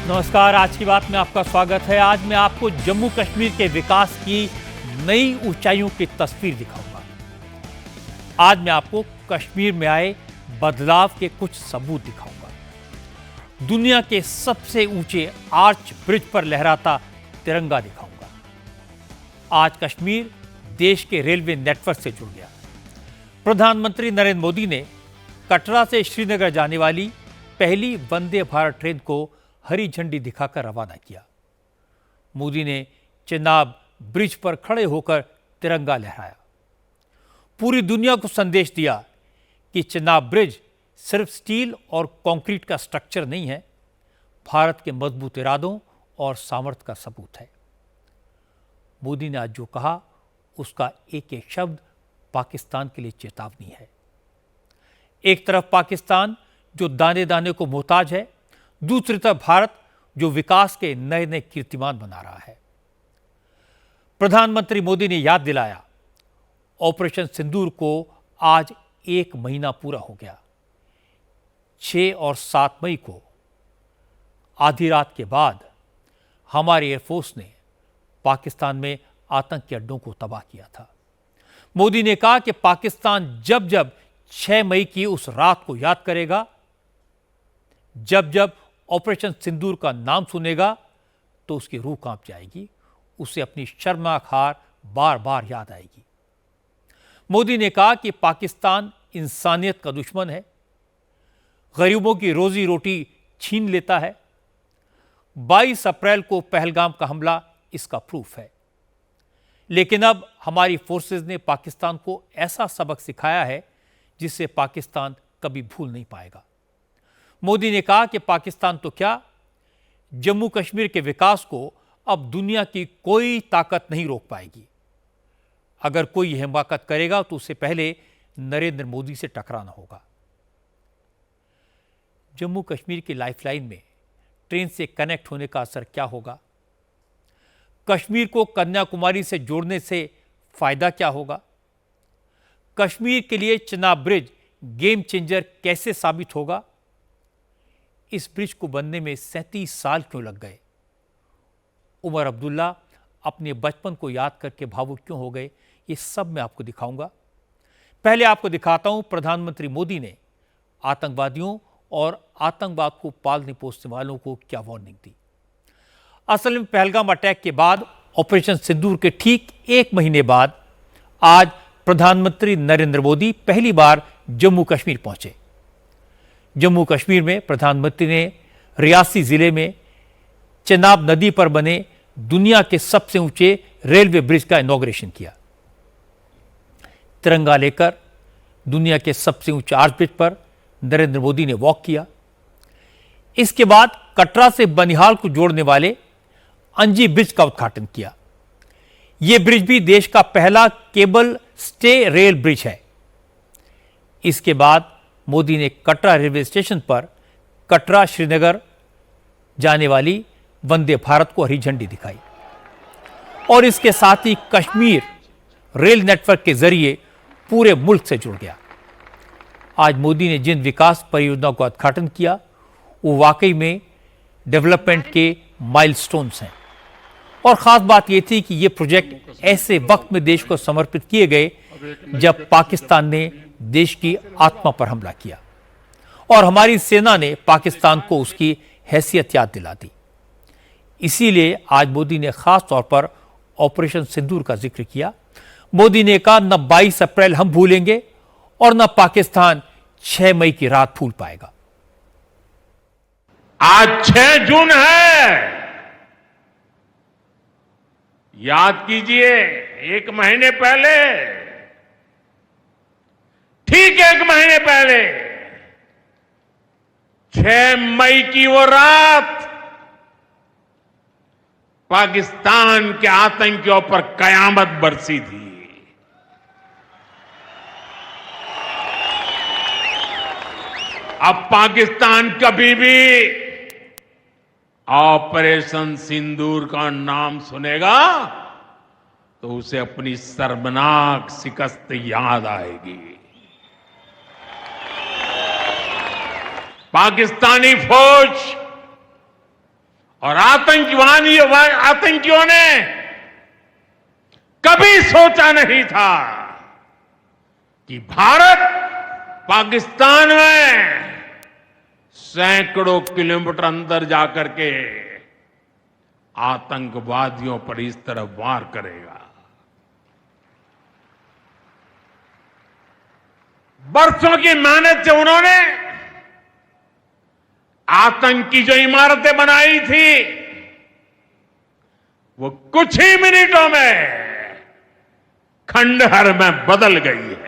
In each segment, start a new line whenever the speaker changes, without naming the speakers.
नमस्कार, आज की बात में आपका स्वागत है। आज मैं आपको जम्मू कश्मीर के विकास की नई ऊंचाइयों की तस्वीर दिखाऊंगा। आज मैं आपको कश्मीर में आए बदलाव के कुछ सबूत दिखाऊंगा। दुनिया के सबसे ऊंचे आर्च ब्रिज पर लहराता तिरंगा दिखाऊंगा। आज कश्मीर देश के रेलवे नेटवर्क से जुड़ गया। प्रधानमंत्री नरेंद्र मोदी ने कटरा से श्रीनगर जाने वाली पहली वंदे भारत ट्रेन को हरी झंडी दिखाकर रवाना किया। मोदी ने चेनाब ब्रिज पर खड़े होकर तिरंगा लहराया। पूरी दुनिया को संदेश दिया कि चेनाब ब्रिज सिर्फ स्टील और कंक्रीट का स्ट्रक्चर नहीं है, भारत के मजबूत इरादों और सामर्थ्य का सबूत है। मोदी ने आज जो कहा उसका एक एक शब्द पाकिस्तान के लिए चेतावनी है। एक तरफ पाकिस्तान जो दाने दाने को मोहताज है, दूसरी तरफ भारत जो विकास के नए नए कीर्तिमान बना रहा है। प्रधानमंत्री मोदी ने याद दिलाया, ऑपरेशन सिंदूर को आज 1 महीना पूरा हो गया। 6 और 7 मई को आधी रात के बाद हमारी एयरफोर्स ने पाकिस्तान में आतंकी अड्डों को तबाह किया था। मोदी ने कहा कि पाकिस्तान जब जब 6 मई की उस रात को याद करेगा, जब जब ऑपरेशन सिंदूर का नाम सुनेगा, तो उसकी रूह कांप जाएगी, उसे अपनी शर्मनाक हार बार बार याद आएगी। मोदी ने कहा कि पाकिस्तान इंसानियत का दुश्मन है, गरीबों की रोजी रोटी छीन लेता है। 22 अप्रैल को पहलगाम का हमला इसका प्रूफ है। लेकिन अब हमारी फोर्सेस ने पाकिस्तान को ऐसा सबक सिखाया है जिसे पाकिस्तान कभी भूल नहीं पाएगा। मोदी ने कहा कि पाकिस्तान तो क्या, जम्मू कश्मीर के विकास को अब दुनिया की कोई ताकत नहीं रोक पाएगी। अगर कोई हिमाकत करेगा तो उससे पहले नरेंद्र मोदी से टकराना होगा। जम्मू कश्मीर की लाइफलाइन में ट्रेन से कनेक्ट होने का असर क्या होगा? कश्मीर को कन्याकुमारी से जोड़ने से फायदा क्या होगा? कश्मीर के लिए चेनाब ब्रिज गेम चेंजर कैसे साबित होगा? इस ब्रिज को बनने में 37 साल क्यों लग गए? उमर अब्दुल्ला अपने बचपन को याद करके भावुक क्यों हो गए? ये सब मैं आपको दिखाऊंगा। पहले आपको दिखाता हूं प्रधानमंत्री मोदी ने आतंकवादियों और आतंकवाद को पालने पोसने वालों को क्या वार्निंग दी। असल में पहलगाम अटैक के बाद ऑपरेशन सिंदूर के ठीक 1 महीने बाद आज प्रधानमंत्री नरेंद्र मोदी पहली बार जम्मू कश्मीर पहुंचे। जम्मू कश्मीर में प्रधानमंत्री ने रियासी जिले में चेनाब नदी पर बने दुनिया के सबसे ऊंचे रेलवे ब्रिज का इनॉग्रेशन किया। तिरंगा लेकर दुनिया के सबसे ऊंचे आर्च ब्रिज पर नरेंद्र मोदी ने वॉक किया। इसके बाद कटरा से बनिहाल को जोड़ने वाले अंजी ब्रिज का उद्घाटन किया। यह ब्रिज भी देश का पहला केबल स्टे रेल ब्रिज है। इसके बाद मोदी ने कटरा रेलवे स्टेशन पर कटरा श्रीनगर जाने वाली वंदे भारत को हरी झंडी दिखाई और इसके साथ ही कश्मीर रेल नेटवर्क के जरिए पूरे मुल्क से जुड़ गया। आज मोदी ने जिन विकास परियोजनाओं का उद्घाटन किया वो वाकई में डेवलपमेंट के माइलस्टोन्स हैं। और खास बात यह थी कि ये प्रोजेक्ट ऐसे वक्त में देश को समर्पित किए गए जब पाकिस्तान ने देश की आत्मा पर हमला किया और हमारी सेना ने पाकिस्तान को उसकी हैसियत याद दिला दी। इसीलिए आज मोदी ने खास तौर पर ऑपरेशन सिंदूर का जिक्र किया। मोदी ने कहा, न 22 अप्रैल हम भूलेंगे और न पाकिस्तान 6 मई की रात भूल पाएगा।
आज 6 जून है, याद कीजिए 1 महीने पहले, ठीक 1 महीने पहले 6 मई की वो रात पाकिस्तान के आतंकियों पर कयामत बरसी थी। अब पाकिस्तान कभी भी ऑपरेशन सिंदूर का नाम सुनेगा तो उसे अपनी शर्मनाक शिकस्त याद आएगी। पाकिस्तानी फौज और आतंकियों ने कभी सोचा नहीं था कि भारत पाकिस्तान में सैकड़ों किलोमीटर अंदर जाकर के आतंकवादियों पर इस तरह वार करेगा। बरसों की मेहनत से उन्होंने आतंक की जो इमारतें बनाई थी वो कुछ ही मिनटों में खंडहर में बदल गई है।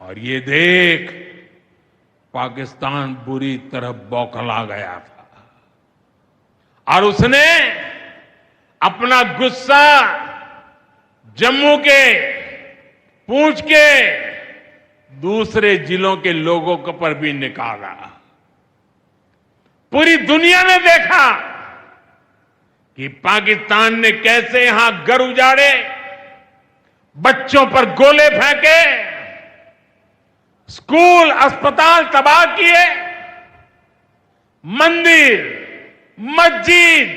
और ये देख पाकिस्तान बुरी तरह बौखला गया था और उसने अपना गुस्सा जम्मू के पूंछ के दूसरे जिलों के लोगों के पर भी निकाला। पूरी दुनिया ने देखा कि पाकिस्तान ने कैसे यहां घर उजाड़े, बच्चों पर गोले फेंके, स्कूल अस्पताल तबाह किए, मंदिर मस्जिद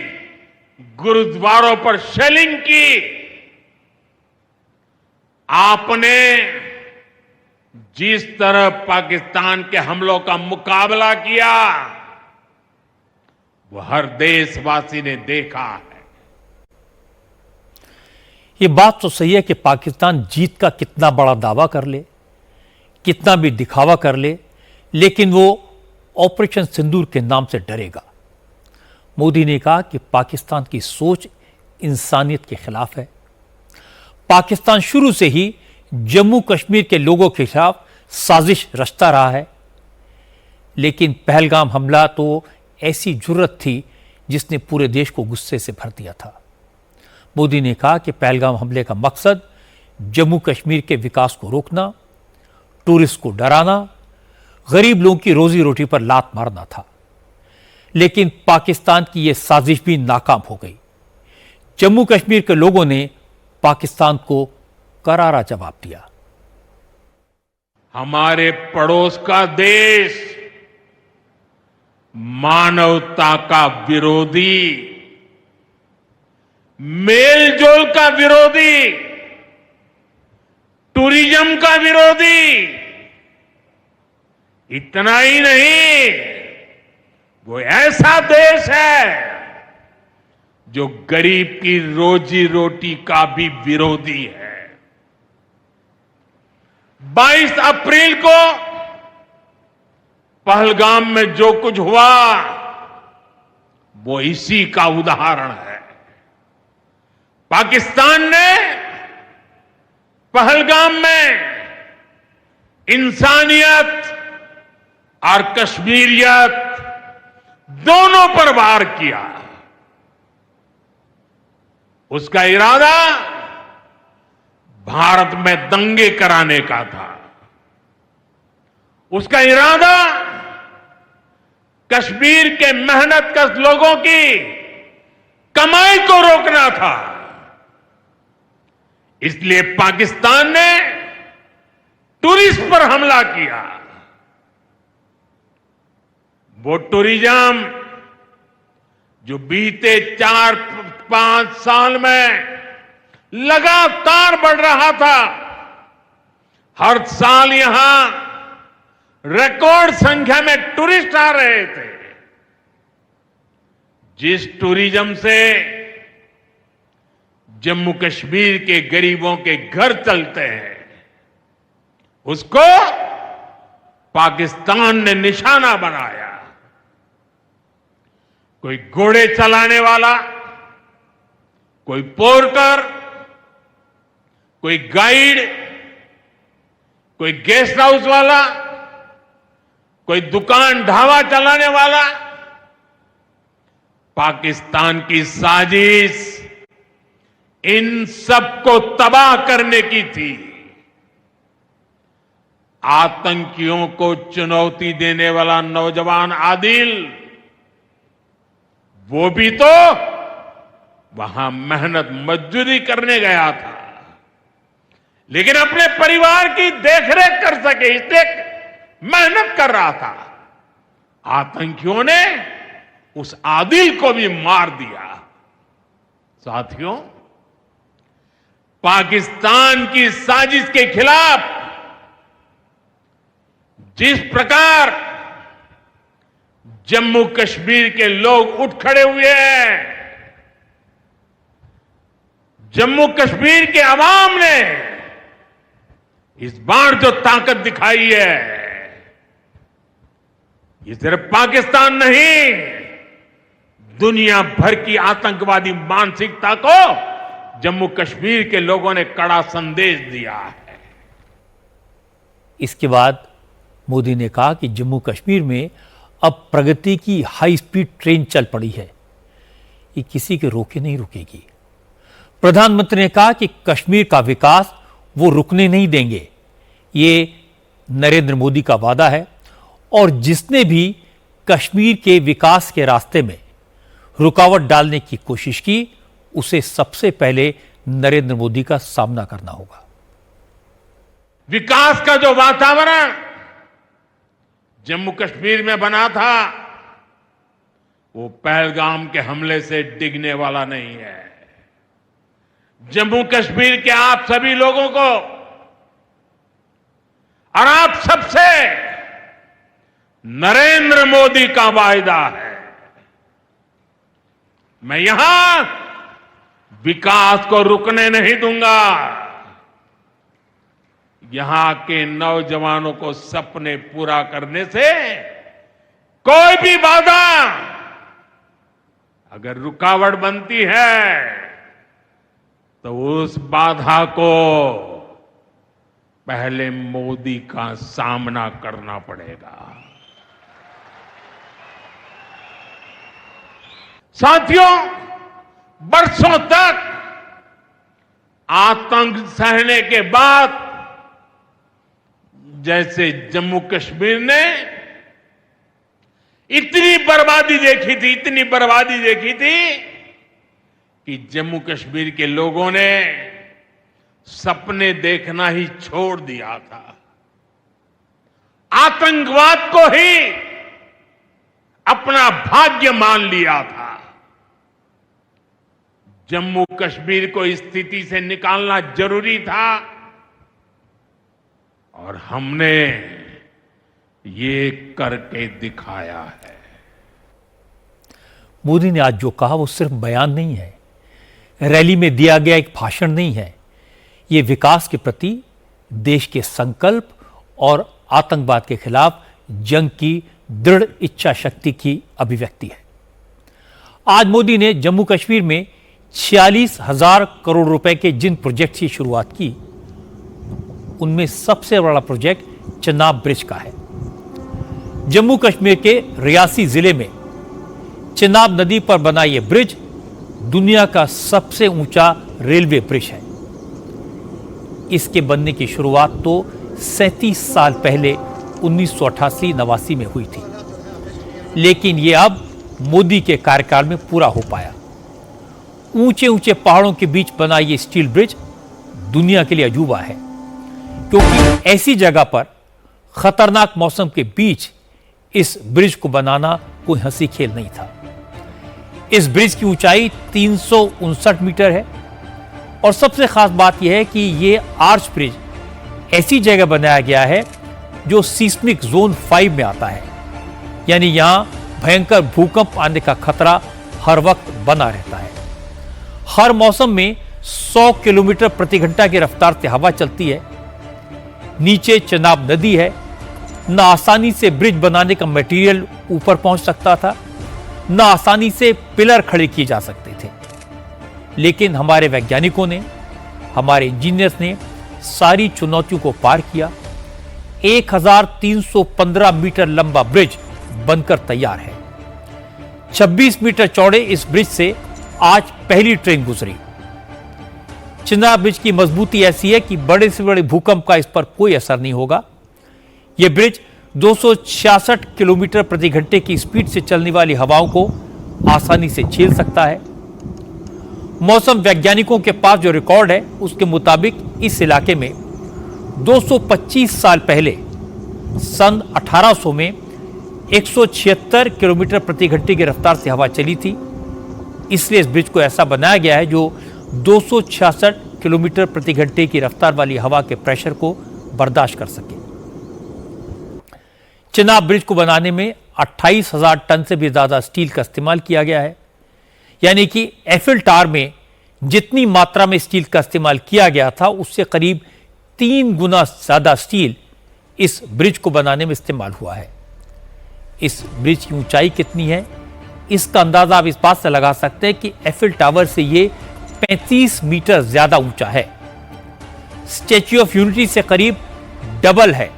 गुरुद्वारों पर शेलिंग की। आपने जिस तरह पाकिस्तान के हमलों का मुकाबला किया वो हर देशवासी ने देखा है।
ये बात तो सही है कि पाकिस्तान जीत का कितना बड़ा दावा कर ले, कितना भी दिखावा कर ले, लेकिन वो ऑपरेशन सिंदूर के नाम से डरेगा। मोदी ने कहा कि पाकिस्तान की सोच इंसानियत के खिलाफ है। पाकिस्तान शुरू से ही जम्मू कश्मीर के लोगों के खिलाफ साजिश रचता रहा है, लेकिन पहलगाम हमला तो ऐसी जुर्रत थी जिसने पूरे देश को गुस्से से भर दिया था। मोदी ने कहा कि पहलगाम हमले का मकसद जम्मू कश्मीर के विकास को रोकना, टूरिस्ट को डराना, गरीब लोगों की रोजी रोटी पर लात मारना था। लेकिन पाकिस्तान की यह साजिश भी नाकाम हो गई। जम्मू कश्मीर के लोगों ने पाकिस्तान को करारा जवाब दिया।
हमारे पड़ोस का देश मानवता का विरोधी, मेलजोल का विरोधी, टूरिज्म का विरोधी, इतना ही नहीं, वो ऐसा देश है जो गरीब की रोजी रोटी का भी विरोधी है। 22 अप्रैल को पहलगाम में जो कुछ हुआ वो इसी का उदाहरण है। पाकिस्तान ने पहलगाम में इंसानियत और कश्मीरियत दोनों पर वार किया। उसका इरादा भारत में दंगे कराने का था। उसका इरादा कश्मीर के मेहनतकश लोगों की कमाई को रोकना था। इसलिए पाकिस्तान ने टूरिस्ट पर हमला किया। वो टूरिज्म जो बीते 4-5 साल में लगातार बढ़ रहा था, हर साल यहां रिकॉर्ड संख्या में टूरिस्ट आ रहे थे। जिस टूरिज्म से जम्मू कश्मीर के गरीबों के घर चलते हैं, उसको पाकिस्तान ने निशाना बनाया। कोई घोड़े चलाने वाला, कोई पोर्टर, कोई गाइड, कोई गेस्ट हाउस वाला, कोई दुकान ढाबा चलाने वाला, पाकिस्तान की साजिश इन सबको तबाह करने की थी। आतंकियों को चुनौती देने वाला नौजवान आदिल, वो भी तो वहां मेहनत मजदूरी करने गया था, लेकिन अपने परिवार की देखरेख कर सके इसलिए मेहनत कर रहा था। आतंकियों ने उस आदिल को भी मार दिया। साथियों, पाकिस्तान की साजिश के खिलाफ जिस प्रकार जम्मू कश्मीर के लोग उठ खड़े हुए हैं, जम्मू कश्मीर के अवाम ने इस बार जो ताकत दिखाई है, ये सिर्फ पाकिस्तान नहीं, दुनिया भर की आतंकवादी मानसिकता को जम्मू कश्मीर के लोगों ने कड़ा संदेश दिया है।
इसके बाद मोदी ने कहा कि जम्मू कश्मीर में अब प्रगति की हाई स्पीड ट्रेन चल पड़ी है, ये किसी के रोके नहीं रुकेगी। प्रधानमंत्री ने कहा कि कश्मीर का विकास वो रुकने नहीं देंगे, ये नरेंद्र मोदी का वादा है और जिसने भी कश्मीर के विकास के रास्ते में रुकावट डालने की कोशिश की, उसे सबसे पहले नरेंद्र मोदी का सामना करना होगा।
विकास का जो वातावरण जम्मू कश्मीर में बना था, वो पहलगाम के हमले से डिगने वाला नहीं है। जम्मू कश्मीर के आप सभी लोगों को और आप सबसे नरेंद्र मोदी का वायदा है, मैं यहां विकास को रुकने नहीं दूंगा। यहां के नौजवानों को सपने पूरा करने से कोई भी बाधा अगर रुकावट बनती है, तो उस बाधा को पहले मोदी का सामना करना पड़ेगा। साथियों, बरसों तक आतंक सहने के बाद जैसे जम्मू कश्मीर ने इतनी बर्बादी देखी थी कि जम्मू कश्मीर के लोगों ने सपने देखना ही छोड़ दिया था। आतंकवाद को ही अपना भाग्य मान लिया था। जम्मू कश्मीर को इस स्थिति से निकालना जरूरी था और हमने ये करके दिखाया है।
मोदी ने आज जो कहा वो सिर्फ बयान नहीं है, रैली में दिया गया एक भाषण नहीं है, ये विकास के प्रति देश के संकल्प और आतंकवाद के खिलाफ जंग की दृढ़ इच्छा शक्ति की अभिव्यक्ति है। आज मोदी ने जम्मू कश्मीर में 46,000 करोड़ रुपए के जिन प्रोजेक्ट की शुरुआत की, उनमें सबसे बड़ा प्रोजेक्ट चनाब ब्रिज का है। जम्मू कश्मीर के रियासी जिले में चनाब नदी पर बना यह ब्रिज दुनिया का सबसे ऊंचा रेलवे ब्रिज है। इसके बनने की शुरुआत तो 37 साल पहले 1988-89 में हुई थी, लेकिन यह अब मोदी के कार्यकाल में पूरा हो पाया। ऊंचे ऊंचे पहाड़ों के बीच बना यह स्टील ब्रिज दुनिया के लिए अजूबा है, क्योंकि ऐसी जगह पर खतरनाक मौसम के बीच इस ब्रिज को बनाना कोई हंसी खेल नहीं था। इस ब्रिज की ऊंचाई 359 मीटर है और सबसे खास बात यह है कि यह आर्च ब्रिज ऐसी जगह बनाया गया है जो सीस्मिक जोन 5 में आता है, यानी यहां भयंकर भूकंप आने का खतरा हर वक्त बना रहता है। हर मौसम में 100 किलोमीटर प्रति घंटा की रफ्तार से हवा चलती है। नीचे चनाब नदी है, न आसानी से ब्रिज बनाने का मटेरियल ऊपर पहुंच सकता था, न आसानी से पिलर खड़े किए जा सकते थे। लेकिन हमारे वैज्ञानिकों ने, हमारे इंजीनियर्स ने सारी चुनौतियों को पार किया। 1315 मीटर लंबा ब्रिज बनकर तैयार है। 26 मीटर चौड़े इस ब्रिज से आज पहली ट्रेन गुजरी। चनाब ब्रिज की मजबूती ऐसी है कि बड़े से बड़े भूकंप का इस पर कोई असर नहीं होगा। यह ब्रिज 266 किलोमीटर प्रति घंटे की स्पीड से चलने वाली हवाओं को आसानी से झेल सकता है। मौसम वैज्ञानिकों के पास जो रिकॉर्ड है उसके मुताबिक इस इलाके में 225 साल पहले सन 1800 में 176 किलोमीटर प्रति घंटे की रफ्तार से हवा चली थी। इसलिए इस ब्रिज को ऐसा बनाया गया है जो 266 किलोमीटर प्रति घंटे की रफ्तार वाली हवा के प्रेशर को बर्दाश्त कर सके। चिनाब ब्रिज को बनाने में 28,000 टन से भी ज्यादा स्टील का इस्तेमाल किया गया है। यानी कि एफिल टावर में जितनी मात्रा में स्टील का इस्तेमाल किया गया था उससे करीब 3 गुना ज्यादा स्टील इस ब्रिज को बनाने में इस्तेमाल हुआ है। इस ब्रिज की ऊंचाई कितनी है, इसका अंदाजा आप इस बात से लगा सकते हैं कि एफिल टावर से ये 35 मीटर ज्यादा ऊंचा है। स्टैच्यू ऑफ यूनिटी से करीब डबल है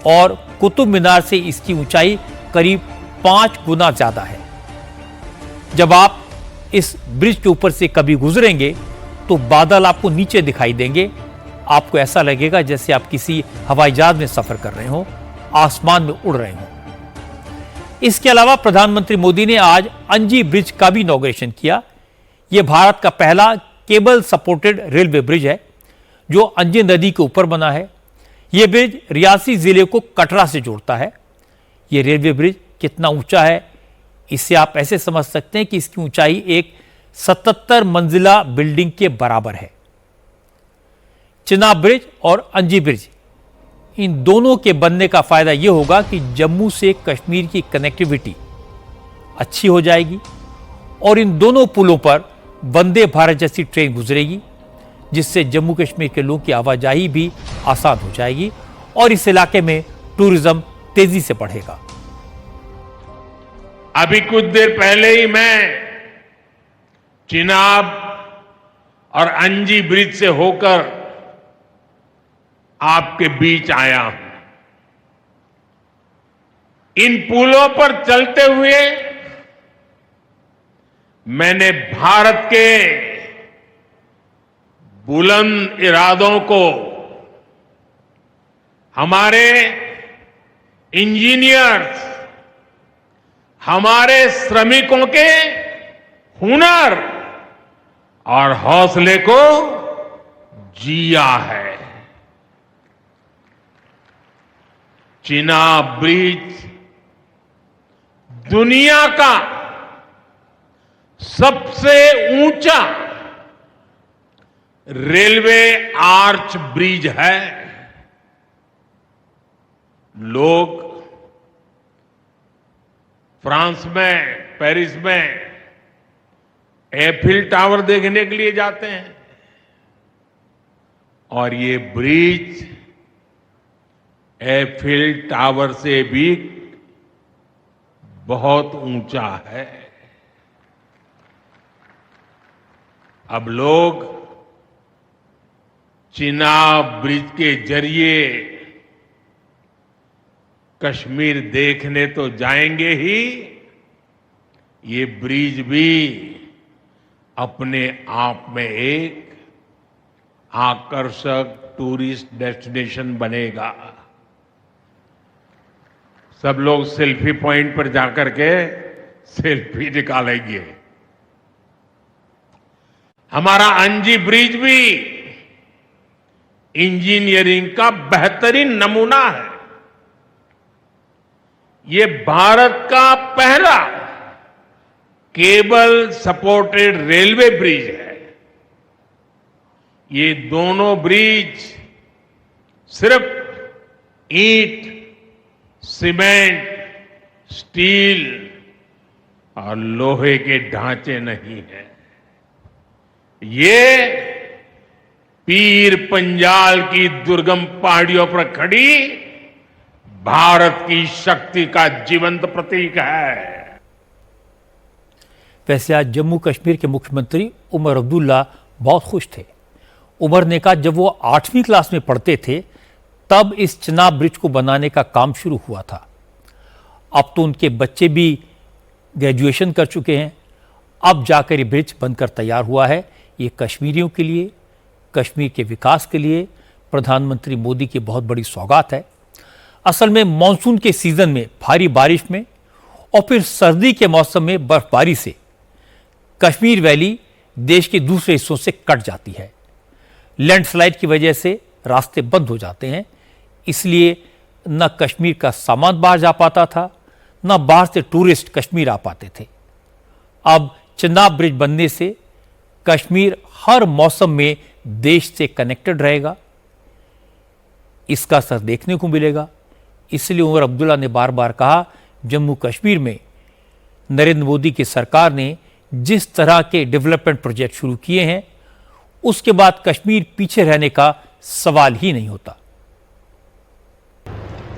और कुतुब मीनार से इसकी ऊंचाई करीब 5 गुना ज्यादा है। जब आप इस ब्रिज के ऊपर से कभी गुजरेंगे तो बादल आपको नीचे दिखाई देंगे। आपको ऐसा लगेगा जैसे आप किसी हवाई जहाज में सफर कर रहे हो, आसमान में उड़ रहे हो। इसके अलावा प्रधानमंत्री मोदी ने आज अंजी ब्रिज का भी इनॉग्रेशन किया। यह भारत का पहला केबल सपोर्टेड रेलवे ब्रिज है जो अंजी नदी के ऊपर बना है। यह ब्रिज रियासी जिले को कटरा से जोड़ता है। यह रेलवे ब्रिज कितना ऊंचा है, इससे आप ऐसे समझ सकते हैं कि इसकी ऊंचाई एक 77 मंजिला बिल्डिंग के बराबर है। चिनाब ब्रिज और अंजी ब्रिज, इन दोनों के बनने का फायदा यह होगा कि जम्मू से कश्मीर की कनेक्टिविटी अच्छी हो जाएगी और इन दोनों पुलों पर वंदे भारत जैसी ट्रेन गुजरेगी, जिससे जम्मू कश्मीर के लोगों की आवाजाही भी आसान हो जाएगी और इस इलाके में टूरिज्म तेजी से बढ़ेगा।
अभी कुछ देर पहले ही मैं चिनाब और अंजी ब्रिज से होकर आपके बीच आया हूं। इन पुलों पर चलते हुए मैंने भारत के बुलंद इरादों को, हमारे इंजीनियर्स, हमारे श्रमिकों के हुनर और हौसले को जिया है। चिनाब ब्रिज दुनिया का सबसे ऊंचा रेलवे आर्च ब्रिज है। लोग फ्रांस में, पेरिस में एफिल टावर देखने के लिए जाते हैं और ये ब्रिज एफिल टावर से भी बहुत ऊंचा है। अब लोग चिनाब ब्रिज के जरिए कश्मीर देखने तो जाएंगे ही, ये ब्रिज भी अपने आप में एक आकर्षक टूरिस्ट डेस्टिनेशन बनेगा। सब लोग सेल्फी पॉइंट पर जाकर के सेल्फी निकालेंगे। हमारा अंजी ब्रिज भी इंजीनियरिंग का बेहतरीन नमूना है। ये भारत का पहला केबल सपोर्टेड रेलवे ब्रिज है। ये दोनों ब्रिज सिर्फ ईंट, सीमेंट, स्टील और लोहे के ढांचे नहीं है। ये पीर पंजाल की दुर्गम पहाड़ियों पर खड़ी भारत की शक्ति का जीवंत प्रतीक है।
वैसे आज जम्मू कश्मीर के मुख्यमंत्री उमर अब्दुल्ला बहुत खुश थे। उमर ने कहा जब वो 8वीं क्लास में पढ़ते थे तब इस चिनाब ब्रिज को बनाने का काम शुरू हुआ था। अब तो उनके बच्चे भी ग्रेजुएशन कर चुके हैं। अब जाकर ये ब्रिज बनकर तैयार हुआ है। ये कश्मीरियों के लिए, कश्मीर के विकास के लिए प्रधानमंत्री मोदी की बहुत बड़ी सौगात है। असल में मानसून के सीजन में भारी बारिश में और फिर सर्दी के मौसम में बर्फबारी से कश्मीर वैली देश के दूसरे हिस्सों से कट जाती है। लैंडस्लाइड की वजह से रास्ते बंद हो जाते हैं, इसलिए न कश्मीर का सामान बाहर जा पाता था, न बाहर से टूरिस्ट कश्मीर आ पाते थे। अब चिनाब ब्रिज बनने से कश्मीर हर मौसम में देश से कनेक्टेड रहेगा, इसका असर देखने को मिलेगा। इसलिए उमर अब्दुल्ला ने बार बार कहा, जम्मू कश्मीर में नरेंद्र मोदी की सरकार ने जिस तरह के डेवलपमेंट प्रोजेक्ट शुरू किए हैं, उसके बाद कश्मीर पीछे रहने का सवाल ही नहीं होता।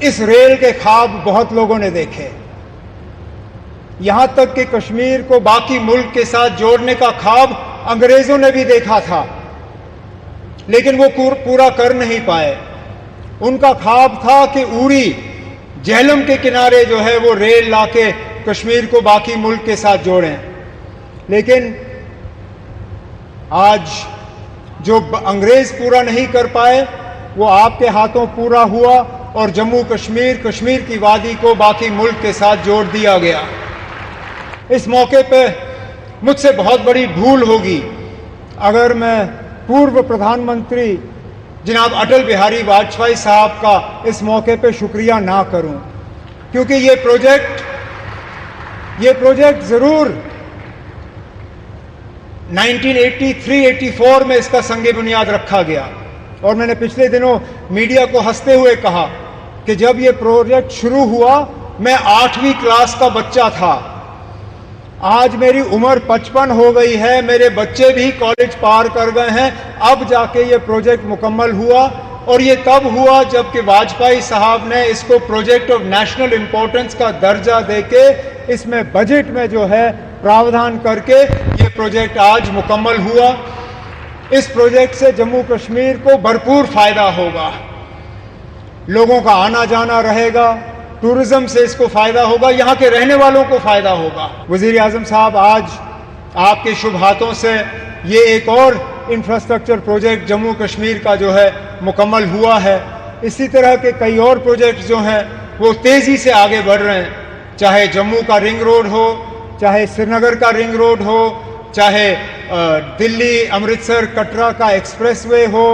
इस रेल के ख्वाब बहुत लोगों ने देखे, यहां तक कि कश्मीर को बाकी मुल्क के साथ जोड़ने का ख्वाब अंग्रेजों ने भी देखा था, लेकिन वो पूरा कर नहीं पाए। उनका ख्वाब था कि उड़ी झेलम के किनारे जो है वो रेल लाके कश्मीर को बाकी मुल्क के साथ जोड़ें, लेकिन आज जो अंग्रेज पूरा नहीं कर पाए वो आपके हाथों पूरा हुआ और जम्मू कश्मीर, कश्मीर की वादी को बाकी मुल्क के साथ जोड़ दिया गया। इस मौके पे मुझसे बहुत बड़ी भूल होगी अगर मैं पूर्व प्रधानमंत्री जनाब अटल बिहारी वाजपेयी साहब का इस मौके पे शुक्रिया ना करूं, क्योंकि ये प्रोजेक्ट जरूर 1983-84 में इसका संगे बुनियाद रखा गया, और मैंने पिछले दिनों मीडिया को हंसते हुए कहा कि जब ये प्रोजेक्ट शुरू हुआ मैं 8वीं क्लास का बच्चा था। आज मेरी उम्र 55 हो गई है, मेरे बच्चे भी कॉलेज पार कर गए हैं, अब जाके ये प्रोजेक्ट मुकम्मल हुआ। और ये तब हुआ जबकि वाजपेयी साहब ने इसको प्रोजेक्ट ऑफ नेशनल इंपॉर्टेंस का दर्जा देके इसमें बजट में जो है प्रावधान करके ये प्रोजेक्ट आज मुकम्मल हुआ। इस प्रोजेक्ट से जम्मू कश्मीर को भरपूर फायदा होगा, लोगों का आना जाना रहेगा, टूरिज्म से इसको फायदा होगा, यहाँ के रहने वालों को फायदा होगा। वजीर आजम साहब, आज आपके शुभ हाथों से ये एक और इंफ्रास्ट्रक्चर प्रोजेक्ट जम्मू कश्मीर का जो है मुकम्मल हुआ है। इसी तरह के कई और प्रोजेक्ट जो हैं वो तेजी से आगे बढ़ रहे हैं, चाहे जम्मू का रिंग रोड हो, चाहे श्रीनगर का रिंग रोड हो, चाहे दिल्ली अमृतसर कटरा का एक्सप्रेसवे हो,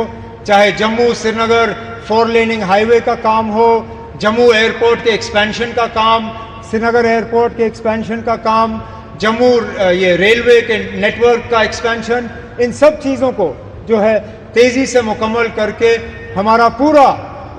चाहे जम्मू श्रीनगर 4 लेनिंग हाईवे का काम हो, जम्मू एयरपोर्ट के एक्सपेंशन का काम, श्रीनगर एयरपोर्ट के एक्सपेंशन का काम, जम्मू ये रेलवे के नेटवर्क का एक्सपेंशन, इन सब चीज़ों को जो है तेज़ी से मुकम्मल करके हमारा पूरा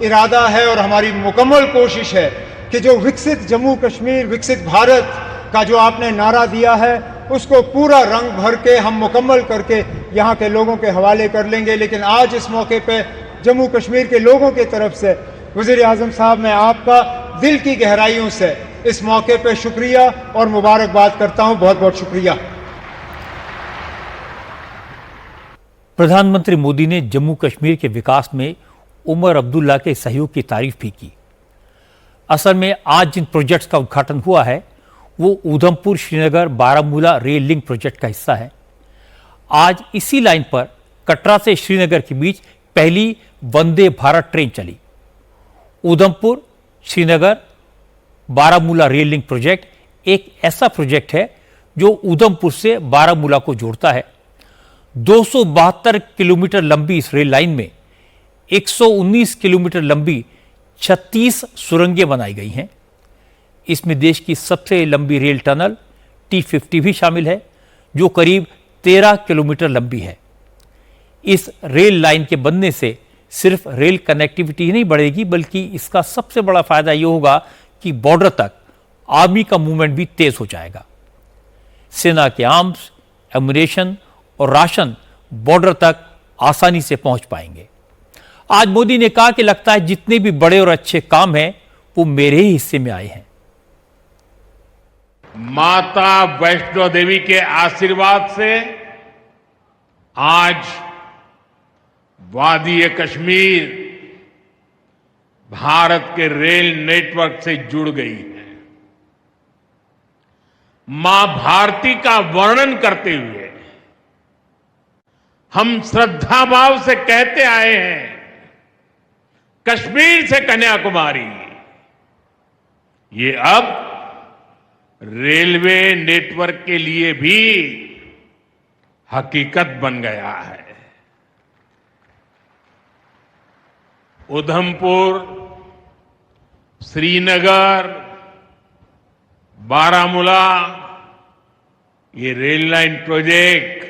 इरादा है और हमारी मुकम्मल कोशिश है कि जो विकसित जम्मू कश्मीर, विकसित भारत का जो आपने नारा दिया है उसको पूरा रंग भर के हम मुकम्मल करके यहाँ के लोगों के हवाले कर लेंगे। लेकिन आज इस मौके पे जम्मू कश्मीर के लोगों की तरफ से वज़ीर आज़म साहब, मैं आपका दिल की गहराइयों से इस मौके पे शुक्रिया और मुबारकबाद करता हूँ। बहुत बहुत शुक्रिया।
प्रधानमंत्री मोदी ने जम्मू कश्मीर के विकास में उमर अब्दुल्ला के सहयोग की तारीफ भी की। असल में आज जिन प्रोजेक्ट्स का उद्घाटन हुआ है वो Udhampur Srinagar Baramulla rail link project का हिस्सा है। आज इसी लाइन पर कटरा से श्रीनगर के बीच पहली वंदे भारत ट्रेन चली। Udhampur Srinagar Baramulla rail link project एक ऐसा प्रोजेक्ट है जो उधमपुर से बारामूला को जोड़ता है। 272 किलोमीटर लंबी इस रेल लाइन में 119 किलोमीटर लंबी 36 सुरंगें बनाई गई हैं। इसमें देश की सबसे लंबी रेल टनल T50 भी शामिल है जो करीब 13 किलोमीटर लंबी है। इस रेल लाइन के बनने से सिर्फ रेल कनेक्टिविटी ही नहीं बढ़ेगी, बल्कि इसका सबसे बड़ा फायदा यह होगा कि बॉर्डर तक आर्मी का मूवमेंट भी तेज हो जाएगा। सेना के आर्म्स, एमुनेशन और राशन बॉर्डर तक आसानी से पहुंच पाएंगे। आज मोदी ने कहा कि लगता है जितने भी बड़े और अच्छे काम हैं वो मेरे ही हिस्से में आए हैं।
माता वैष्णो देवी के आशीर्वाद से आज वादी कश्मीर भारत के रेल नेटवर्क से जुड़ गई है। मां भारती का वर्णन करते हुए हम श्रद्धा भाव से कहते आए हैं, कश्मीर से कन्याकुमारी, ये अब रेलवे नेटवर्क के लिए भी हकीकत बन गया है। उधमपुर श्रीनगर, बारामूला, ये रेल लाइन प्रोजेक्ट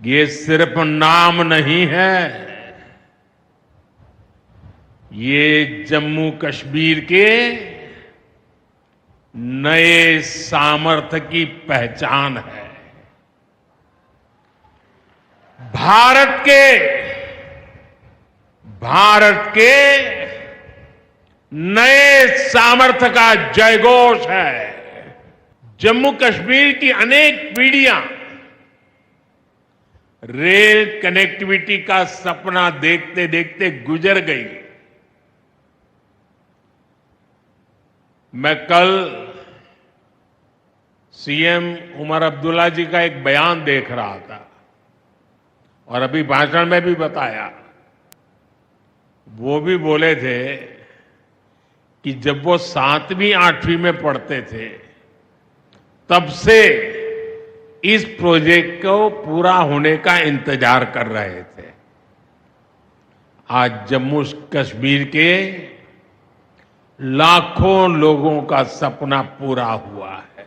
ये सिर्फ नाम नहीं है, ये जम्मू कश्मीर के नए सामर्थ्य की पहचान है। भारत के नए सामर्थ्य का जयघोष है। जम्मू कश्मीर की अनेक पीढ़ियां रेल कनेक्टिविटी का सपना देखते देखते गुजर गई। मैं कल सीएम उमर अब्दुल्ला जी का एक बयान देख रहा था और अभी भाषण में भी बताया। वो भी बोले थे कि जब वो 7वीं 8वीं में पढ़ते थे तब से इस प्रोजेक्ट को पूरा होने का इंतजार कर रहे थे। आज जम्मू कश्मीर के लाखों लोगों का सपना पूरा हुआ है।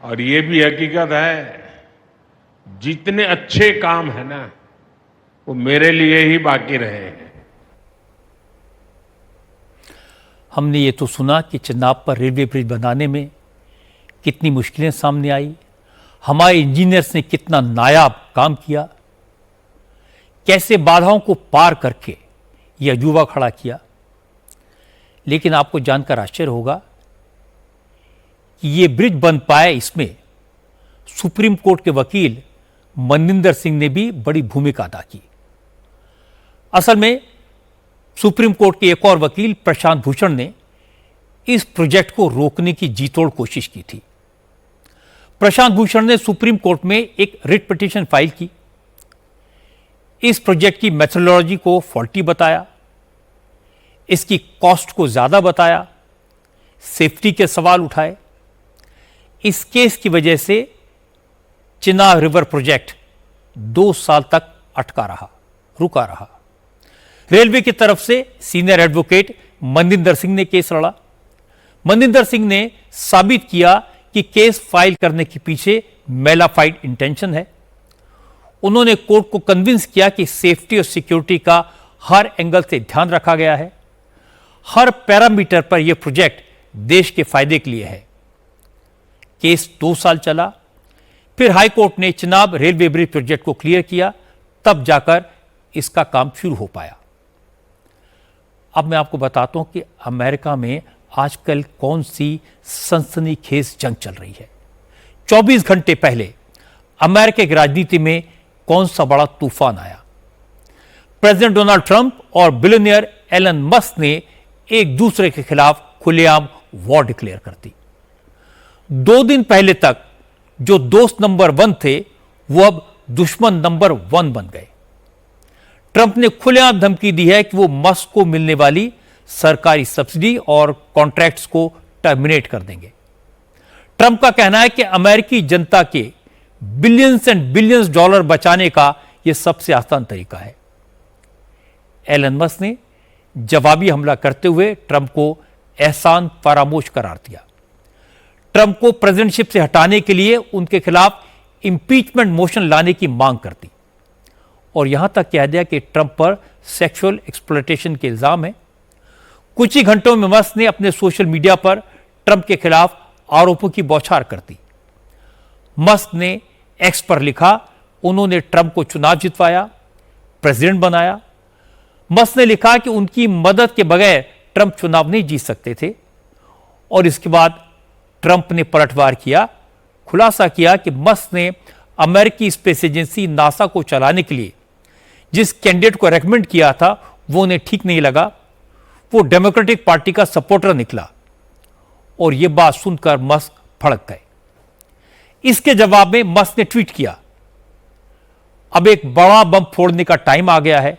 और ये भी हकीकत है, जितने अच्छे काम है ना वो मेरे लिए ही बाकी रहे हैं।
हमने ये तो सुना कि चिनाब पर रेलवे ब्रिज बनाने में कितनी मुश्किलें सामने आई, हमारे इंजीनियर्स ने कितना नायाब काम किया, कैसे बाधाओं को पार करके यह अजूबा खड़ा किया। लेकिन आपको जानकर आश्चर्य होगा कि ये ब्रिज बन पाए, इसमें सुप्रीम कोर्ट के वकील मनिंदर सिंह ने भी बड़ी भूमिका अदा की। असल में सुप्रीम कोर्ट के एक और वकील प्रशांत भूषण ने इस प्रोजेक्ट को रोकने की जीतोड़ कोशिश की थी। प्रशांत भूषण ने सुप्रीम कोर्ट में एक रिट पिटीशन फाइल की, इस प्रोजेक्ट की मेथोडोलॉजी को फॉल्टी बताया, इसकी कॉस्ट को ज्यादा बताया, सेफ्टी के सवाल उठाए। इस केस की वजह से चिनाब रिवर प्रोजेक्ट 2 साल तक रुका रहा। रेलवे की तरफ से सीनियर एडवोकेट मनिंदर सिंह ने केस लड़ा। मनिंदर सिंह ने साबित किया कि केस फाइल करने के पीछे मेलाफाइड इंटेंशन है। उन्होंने कोर्ट को कन्विंस किया कि सेफ्टी और सिक्योरिटी का हर एंगल से ध्यान रखा गया है, हर पैरामीटर पर यह प्रोजेक्ट देश के फायदे के लिए है। केस 2 साल चला, फिर हाई कोर्ट ने चिनाब रेलवे ब्रिज प्रोजेक्ट को क्लियर किया, तब जाकर इसका काम शुरू हो पाया। अब मैं आपको बताता हूं कि अमेरिका में आजकल कौन सी सनसनीखेज जंग चल रही है। 24 घंटे पहले अमेरिका की राजनीति में कौन सा बड़ा तूफान आया। प्रेसिडेंट डोनाल्ड ट्रंप और बिलियनियर एलन मस्क ने एक दूसरे के खिलाफ खुलेआम वॉर डिक्लेयर कर दी। 2 दिन पहले तक जो दोस्त नंबर 1 थे वो अब दुश्मन नंबर 1 बन गए। ट्रंप ने खुलेआम धमकी दी है कि वो मस्क को मिलने वाली सरकारी सब्सिडी और कॉन्ट्रैक्ट्स को टर्मिनेट कर देंगे। ट्रंप का कहना है कि अमेरिकी जनता के बिलियंस एंड बिलियंस डॉलर बचाने का यह सबसे आसान तरीका है। एलन मस्क ने जवाबी हमला करते हुए ट्रंप को एहसान फरामोश करार दिया। ट्रंप को प्रेसिडेंटशिप से हटाने के लिए उनके खिलाफ इंपीचमेंट मोशन लाने की मांग कर दी और यहां तक कह दिया कि ट्रंप पर सेक्सुअल एक्सप्लॉयटेशन के इल्जाम है। कुछ ही घंटों में मस्क ने अपने सोशल मीडिया पर ट्रंप के खिलाफ आरोपों की बौछार कर दी। मस्क ने एक्स पर लिखा, उन्होंने ट्रंप को चुनाव जितवाया, प्रेसिडेंट बनाया। मस्क ने लिखा कि उनकी मदद के बगैर ट्रंप चुनाव नहीं जीत सकते थे। और इसके बाद ट्रंप ने पलटवार किया, खुलासा किया कि मस्क ने अमेरिकी स्पेस एजेंसी नासा को चलाने के लिए जिस कैंडिडेट को रेकमेंड किया था वो उन्हें ठीक नहीं लगा, वो डेमोक्रेटिक पार्टी का सपोर्टर निकला। और यह बात सुनकर मस्क भड़क गए। इसके जवाब में मस्क ने ट्वीट किया, अब एक बड़ा बम फोड़ने का टाइम आ गया है।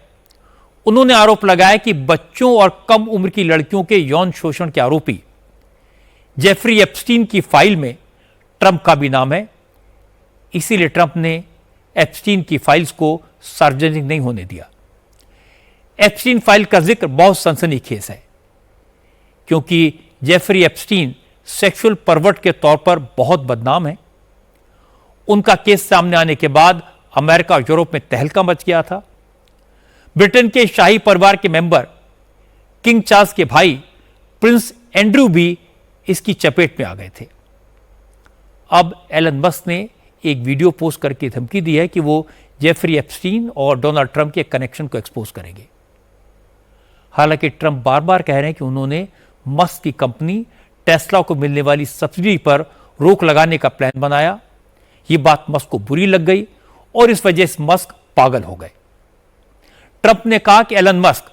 उन्होंने आरोप लगाया कि बच्चों और कम उम्र की लड़कियों के यौन शोषण के आरोपी जेफरी एप्स्टीन की फाइल में ट्रंप का भी नाम है, इसीलिए ट्रंप ने एप्स्टीन की फाइल्स को सार्वजनिक नहीं होने दिया। एप्स्टीन फाइल का जिक्र बहुत सनसनीखेज है, क्योंकि जेफरी एप्स्टीन सेक्सुअल परवर्ट के तौर पर बहुत बदनाम है। उनका केस सामने आने के बाद अमेरिका और यूरोप में तहलका मच गया था। ब्रिटेन के शाही परिवार के मेंबर किंग चार्ल्स के भाई प्रिंस एंड्रू भी इसकी चपेट में आ गए थे। अब एलन मस्क ने एक वीडियो पोस्ट करके धमकी दी है कि वो जेफरी एप्स्टीन और डोनाल्ड ट्रंप के कनेक्शन को एक्सपोज करेंगे। हालांकि ट्रंप बार बार कह रहे हैं कि उन्होंने मस्क की कंपनी टेस्ला को मिलने वाली सब्सिडी पर रोक लगाने का प्लान बनाया। ये बात मस्क को बुरी लग गई और इस वजह से मस्क पागल हो गए। ट्रंप ने कहा कि एलन मस्क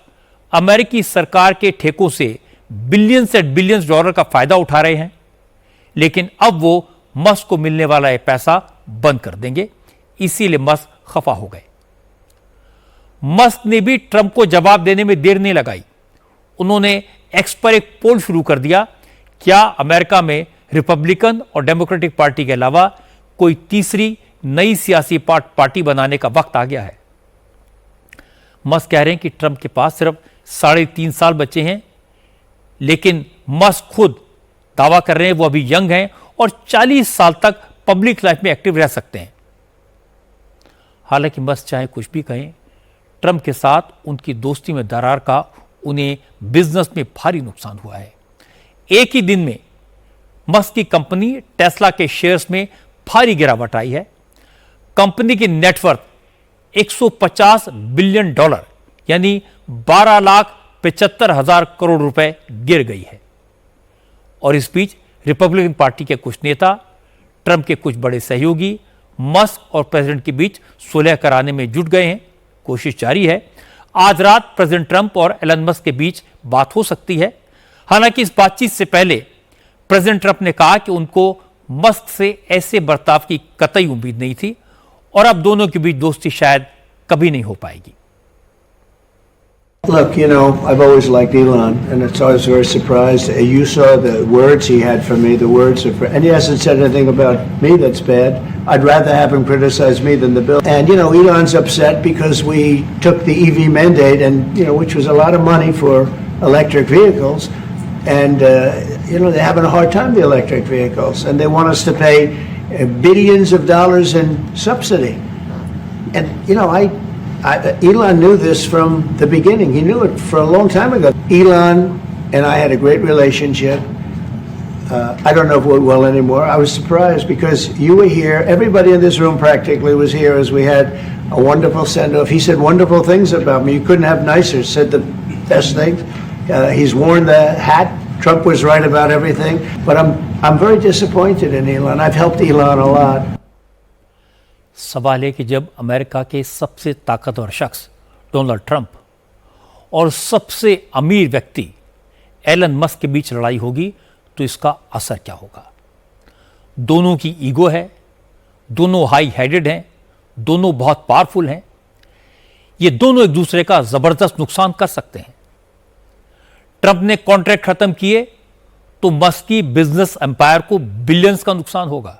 अमेरिकी सरकार के ठेकों से बिलियंस एंड बिलियंस डॉलर का फायदा उठा रहे हैं, लेकिन अब वो मस्क को मिलने वाला यह पैसा बंद कर देंगे। इसीलिए मस्क खफा हो गए। मस्क ने भी ट्रंप को जवाब देने में देर नहीं लगाई। उन्होंने एक्स पर एक पोल शुरू कर दिया, क्या अमेरिका में रिपब्लिकन और डेमोक्रेटिक पार्टी के अलावा कोई तीसरी नई सियासी पार्टी बनाने का वक्त आ गया है। मस्क कह रहे हैं कि ट्रंप के पास सिर्फ 3.5 साल बचे हैं, लेकिन मस्क खुद दावा कर रहे हैं वो अभी यंग हैं और 40 साल तक पब्लिक लाइफ में एक्टिव रह सकते हैं। हालांकि मस्क चाहे कुछ भी कहें, ट्रंप के साथ उनकी दोस्ती में दरार का उन्हें बिजनेस में भारी नुकसान हुआ है। एक ही दिन में मस्क की कंपनी टेस्ला के शेयर्स में भारी गिरावट आई है। कंपनी की नेटवर्थ 150 बिलियन डॉलर यानी 12,75,000 करोड़ रुपए गिर गई है। और इस बीच रिपब्लिकन पार्टी के कुछ नेता, ट्रंप के कुछ बड़े सहयोगी मस्क और प्रेसिडेंट के बीच सुलह कराने में जुट गए हैं। कोशिश जारी है। आज रात प्रेसिडेंट ट्रंप और एलन मस्क के बीच बात हो सकती है। हालांकि इस बातचीत से पहले प्रेसिडेंट ट्रंप ने कहा कि उनको मस्क से ऐसे बर्ताव की कतई उम्मीद नहीं थी और अब दोनों के बीच दोस्ती शायद कभी नहीं हो पाएगी।
Look, you know, I've always liked Elon, and it's always very surprised. You saw the words he had for me, the words of, and he hasn't said anything about me that's bad. I'd rather have him criticize me than the bill. And, you know, Elon's upset because we took the EV mandate, and, you know, which was a lot of money for electric vehicles. And, you know, they're having a hard time, the electric vehicles, and they want us to pay billions of dollars in subsidy. And, you know, Elon knew this from the beginning. He knew it for a long time ago. Elon and I had a great relationship. I don't know if we're well anymore. I was surprised because you were here. Everybody in this room practically was here as we had a wonderful send-off. He said wonderful things about me. You couldn't have nicer. Said the best things. He's worn the hat. Trump was right about everything. But I'm very disappointed in Elon. I've helped Elon a lot.
सवाल है कि जब America के सबसे ताकतवर शख्स Donald Trump और सबसे अमीर व्यक्ति एलन मस्क के बीच लड़ाई होगी तो इसका असर क्या होगा। दोनों की ईगो है, दोनों हाई हेडेड हैं, दोनों बहुत पावरफुल हैं। ये दोनों एक दूसरे का जबरदस्त नुकसान कर सकते हैं। ट्रंप ने कॉन्ट्रैक्ट खत्म किए तो मस्क की बिजनेस एम्पायर को बिलियंस का नुकसान होगा।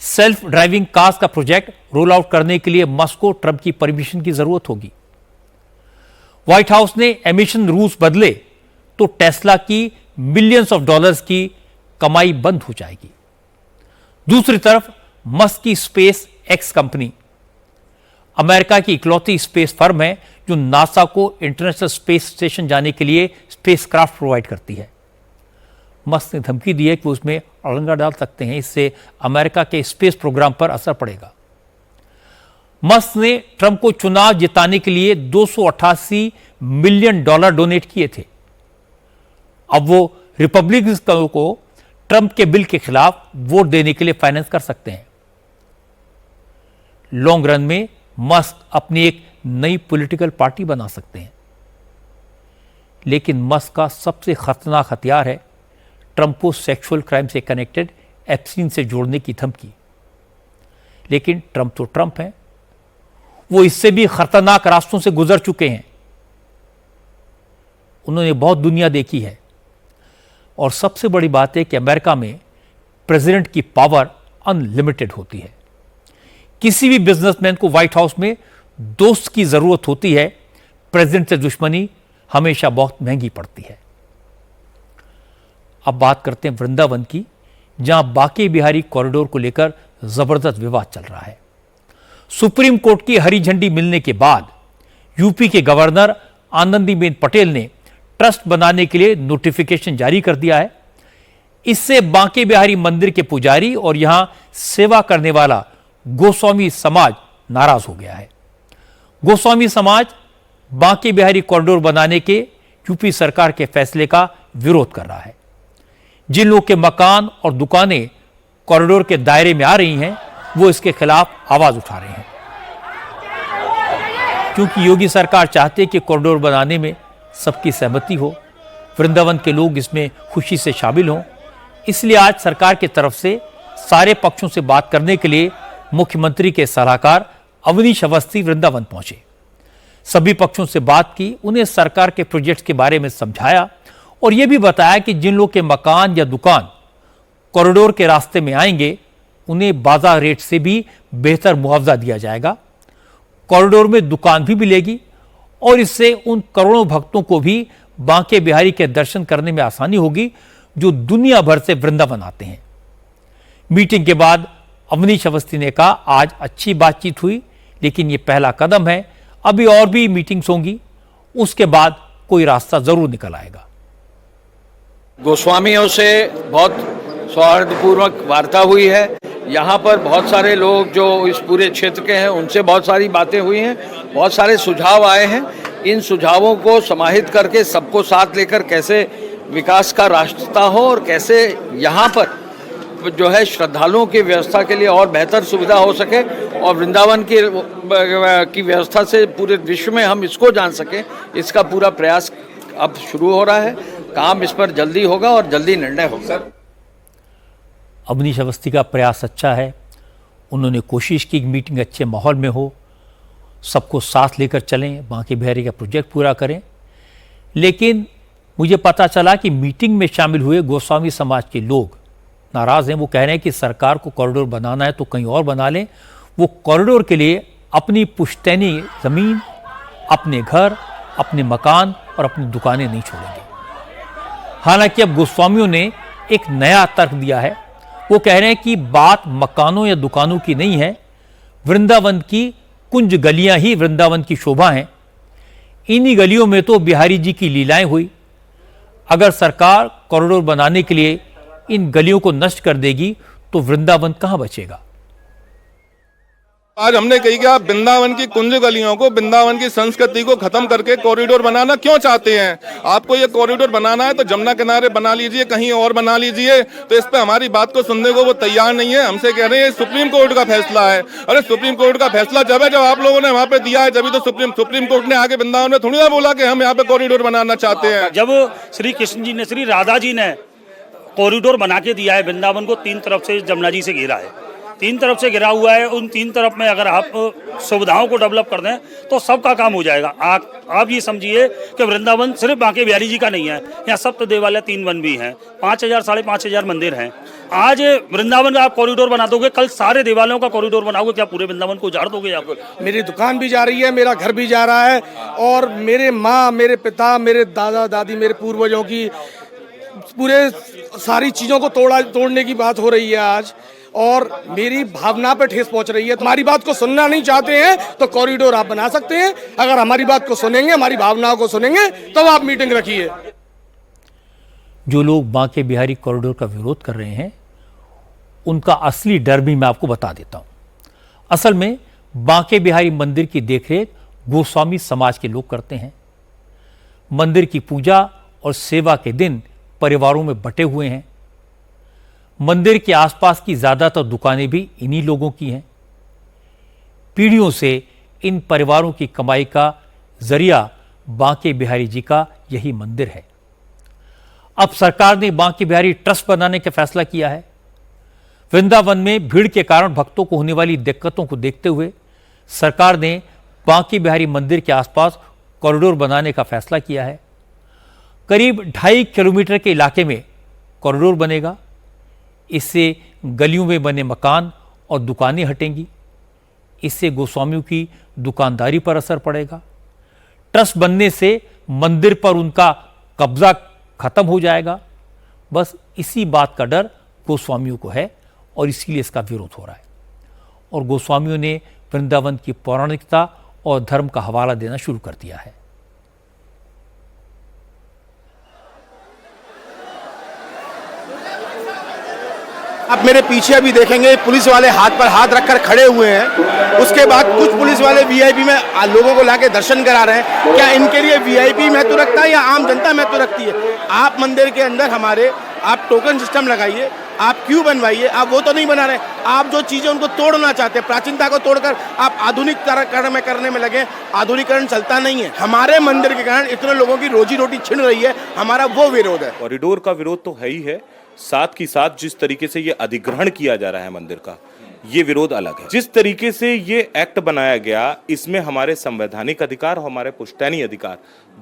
सेल्फ ड्राइविंग कार्स का प्रोजेक्ट रोल आउट करने के लिए मस्क को ट्रंप की परमिशन की जरूरत होगी। व्हाइट हाउस ने एमिशन रूल्स बदले तो टेस्ला की मिलियंस ऑफ डॉलर्स की कमाई बंद हो जाएगी। दूसरी तरफ मस्क की स्पेस एक्स कंपनी अमेरिका की इकलौती स्पेस फर्म है जो नासा को इंटरनेशनल स्पेस स्टेशन जाने के लिए स्पेसक्राफ्ट प्रोवाइड करती है। मस्क ने धमकी दी है कि उसमें अड़ंगा डाल सकते हैं, इससे अमेरिका के स्पेस प्रोग्राम पर असर पड़ेगा। मस्क ने ट्रंप को चुनाव जिताने के लिए 288 मिलियन डॉलर डोनेट किए थे। अब वो रिपब्लिकन को ट्रंप के बिल के खिलाफ वोट देने के लिए फाइनेंस कर सकते हैं। लॉन्ग रन में मस्क अपनी एक नई पॉलिटिकल पार्टी बना सकते हैं। लेकिन मस्क का सबसे खतरनाक हथियार है ट्रंप को सेक्सुअल क्राइम से कनेक्टेड एप्स्टीन से जोड़ने की धमकी। लेकिन ट्रंप तो ट्रंप हैं, वो इससे भी खतरनाक रास्तों से गुजर चुके हैं। उन्होंने बहुत दुनिया देखी है और सबसे बड़ी बात है कि अमेरिका में प्रेसिडेंट की पावर अनलिमिटेड होती है। किसी भी बिजनेसमैन को व्हाइट हाउस में दोस्त की जरूरत होती है, प्रेसिडेंट से दुश्मनी हमेशा बहुत महंगी पड़ती है। अब बात करते हैं वृंदावन की, जहां बांके बिहारी कॉरिडोर को लेकर जबरदस्त विवाद चल रहा है। सुप्रीम कोर्ट की हरी झंडी मिलने के बाद यूपी के गवर्नर आनंदीबेन पटेल ने ट्रस्ट बनाने के लिए नोटिफिकेशन जारी कर दिया है। इससे बांके बिहारी मंदिर के पुजारी और यहां सेवा करने वाला गोस्वामी समाज नाराज हो गया है। गोस्वामी समाज बांके बिहारी कॉरिडोर बनाने के यूपी सरकार के फैसले का विरोध कर रहा है। जिन लोगों के मकान और दुकानें कॉरिडोर के दायरे में आ रही हैं, वो इसके खिलाफ आवाज उठा रहे हैं, क्योंकि योगी सरकार चाहती है कि कॉरिडोर बनाने में सबकी सहमति हो, वृंदावन के लोग इसमें खुशी से शामिल हों। इसलिए आज सरकार की तरफ से सारे पक्षों से बात करने के लिए मुख्यमंत्री के सलाहकार अवनीश अवस्थी वृंदावन पहुंचे। सभी पक्षों से बात की, उन्हें सरकार के प्रोजेक्ट्स के बारे में समझाया और यह भी बताया कि जिन लोग के मकान या दुकान कॉरिडोर के रास्ते में आएंगे, उन्हें बाजार रेट से भी बेहतर मुआवजा दिया जाएगा। कॉरिडोर में दुकान भी मिलेगी और इससे उन करोड़ों भक्तों को भी बांके बिहारी के दर्शन करने में आसानी होगी जो दुनिया भर से वृंदावन आते हैं। मीटिंग के बाद अवनीश अवस्थी ने कहा, आज अच्छी बातचीत हुई, लेकिन यह पहला कदम है, अभी और भी मीटिंग्स होंगी, उसके बाद कोई रास्ता जरूर निकल आएगा।
गोस्वामियों से बहुत सौहार्दपूर्वक वार्ता हुई है। यहाँ पर बहुत सारे लोग जो इस पूरे क्षेत्र के हैं, उनसे बहुत सारी बातें हुई हैं, बहुत सारे सुझाव आए हैं। इन सुझावों को समाहित करके सबको साथ लेकर कैसे विकास का रास्ता हो और कैसे यहाँ पर जो है श्रद्धालुओं की व्यवस्था के लिए और बेहतर सुविधा हो सके और वृंदावन की व्यवस्था से पूरे विश्व में हम इसको जान सकें, इसका पूरा प्रयास अब शुरू हो रहा है। काम इस पर जल्दी होगा और जल्दी निर्णय होगा।
अवनीश अवस्थी का प्रयास अच्छा है। उन्होंने कोशिश की कि मीटिंग अच्छे माहौल में हो, सबको साथ लेकर चलें, बांके बिहारी का प्रोजेक्ट पूरा करें। लेकिन मुझे पता चला कि मीटिंग में शामिल हुए गोस्वामी समाज के लोग नाराज हैं। वो कह रहे हैं कि सरकार को कॉरिडोर बनाना है तो कहीं और बना लें। वो कॉरिडोर के लिए अपनी पुश्तैनी जमीन, अपने घर, अपने मकान और अपनी दुकानें नहीं छोड़ेंगे। हालांकि अब गोस्वामियों ने एक नया तर्क दिया है। वो कह रहे हैं कि बात मकानों या दुकानों की नहीं है, वृंदावन की कुंज गलियां ही वृंदावन की शोभा हैं। इन्हीं गलियों में तो बिहारी जी की लीलाएं हुई। अगर सरकार कॉरिडोर बनाने के लिए इन गलियों को नष्ट कर देगी तो वृंदावन कहां बचेगा।
आज हमने कही कि आप वृंदावन की कुंज गलियों को, वृंदावन की संस्कृति को खत्म करके कॉरिडोर बनाना क्यों चाहते हैं। आपको ये कॉरिडोर बनाना है तो जमुना किनारे बना लीजिए, कहीं और बना लीजिए। तो इस पे हमारी बात को सुनने को वो तैयार नहीं है। हमसे कह रहे हैं सुप्रीम कोर्ट का फैसला है। अरे सुप्रीम कोर्ट का फैसला जब है, जब आप लोगों ने वहाँ पे दिया है, जब तो सुप्रीम कोर्ट ने आगे वृंदावन में थोड़ी ना बोला कि हम यहाँ पे कॉरिडोर बनाना चाहते हैं।
जब श्री कृष्ण जी ने, श्री राधा जी ने कॉरिडोर बना के दिया है, वृंदावन को तीन तरफ से जमुना जी से घेरा है, तीन तरफ से घिरा हुआ है। उन तीन तरफ में अगर आप सुविधाओं को डेवलप कर दें तो सबका काम हो जाएगा। आप ये समझिए कि वृंदावन सिर्फ बांके बिहारी जी का नहीं है, यहाँ सप्त देवालय, 3 वन भी हैं, 5000 साढ़े 5000 मंदिर हैं। आज वृंदावन का आप कॉरिडोर बना दोगे, कल सारे देवालयों का कॉरिडोर बनाओगे, क्या पूरे वृंदावन को उजाड़ दोगे आप?
मेरी दुकान भी जा रही है, मेरा घर भी जा रहा है और मेरे माँ, मेरे पिता, मेरे दादा दादी, मेरे पूर्वजों की पूरे सारी चीज़ों को तोड़ने की बात हो रही है आज, और मेरी भावना पे ठेस पहुंच रही है। हमारी बात को सुनना नहीं चाहते हैं तो कॉरिडोर आप बना सकते हैं। अगर हमारी बात को सुनेंगे, हमारी भावनाओं को सुनेंगे, तब आप मीटिंग रखिए।
जो लोग बांके बिहारी कॉरिडोर का विरोध कर रहे हैं, उनका असली डर भी मैं आपको बता देता हूं। असल में बांके बिहारी मंदिर की देखरेख गोस्वामी समाज के लोग करते हैं। मंदिर की पूजा और सेवा के दिन परिवारों में बटे हुए हैं। मंदिर के आसपास की ज्यादातर दुकानें भी इन्हीं लोगों की हैं। पीढ़ियों से इन परिवारों की कमाई का जरिया बांके बिहारी जी का यही मंदिर है। अब सरकार ने बांके बिहारी ट्रस्ट बनाने का फैसला किया है। वृंदावन में भीड़ के कारण भक्तों को होने वाली दिक्कतों को देखते हुए सरकार ने बांके बिहारी मंदिर के आसपास कॉरिडोर बनाने का फैसला किया है। करीब 2.5 किलोमीटर के इलाके में कॉरिडोर बनेगा। इससे गलियों में बने मकान और दुकानें हटेंगी। इससे गोस्वामियों की दुकानदारी पर असर पड़ेगा। ट्रस्ट बनने से मंदिर पर उनका कब्जा खत्म हो जाएगा। बस इसी बात का डर गोस्वामियों को है और इसीलिए इसका विरोध हो रहा है। और गोस्वामियों ने वृंदावन की पौराणिकता और धर्म का हवाला देना शुरू कर दिया है।
आप मेरे पीछे अभी देखेंगे पुलिस वाले हाथ पर हाथ रखकर खड़े हुए हैं। उसके बाद कुछ पुलिस वाले वीआईपी में लोगों को लाके दर्शन करा रहे हैं। क्या इनके लिए वीआईपी महत्व रखता है या आम जनता महत्व रखती है? आप मंदिर के अंदर हमारे आप टोकन सिस्टम लगाइए, आप क्यों बनवाइए, आप वो तो नहीं बना रहे। आप जो चीजें उनको तोड़ना चाहते हैं, प्राचीनता को तोड़कर आप आधुनिक करने में लगे। आधुनिकरण चलता नहीं है। हमारे मंदिर के कारण इतने लोगों की रोजी रोटी छिन रही है, हमारा वो विरोध है।
कॉरिडोर का विरोध तो है ही है, साथ ही साथ जिस तरीके से ये अधिग्रहण किया जा रहा है मंदिर का, ये विरोध अलग है। जिस तरीके से ये एक्ट बनाया गया, इसमें हमारे संवैधानिक अधिकार और हमारे पुश्तैनी अधिकार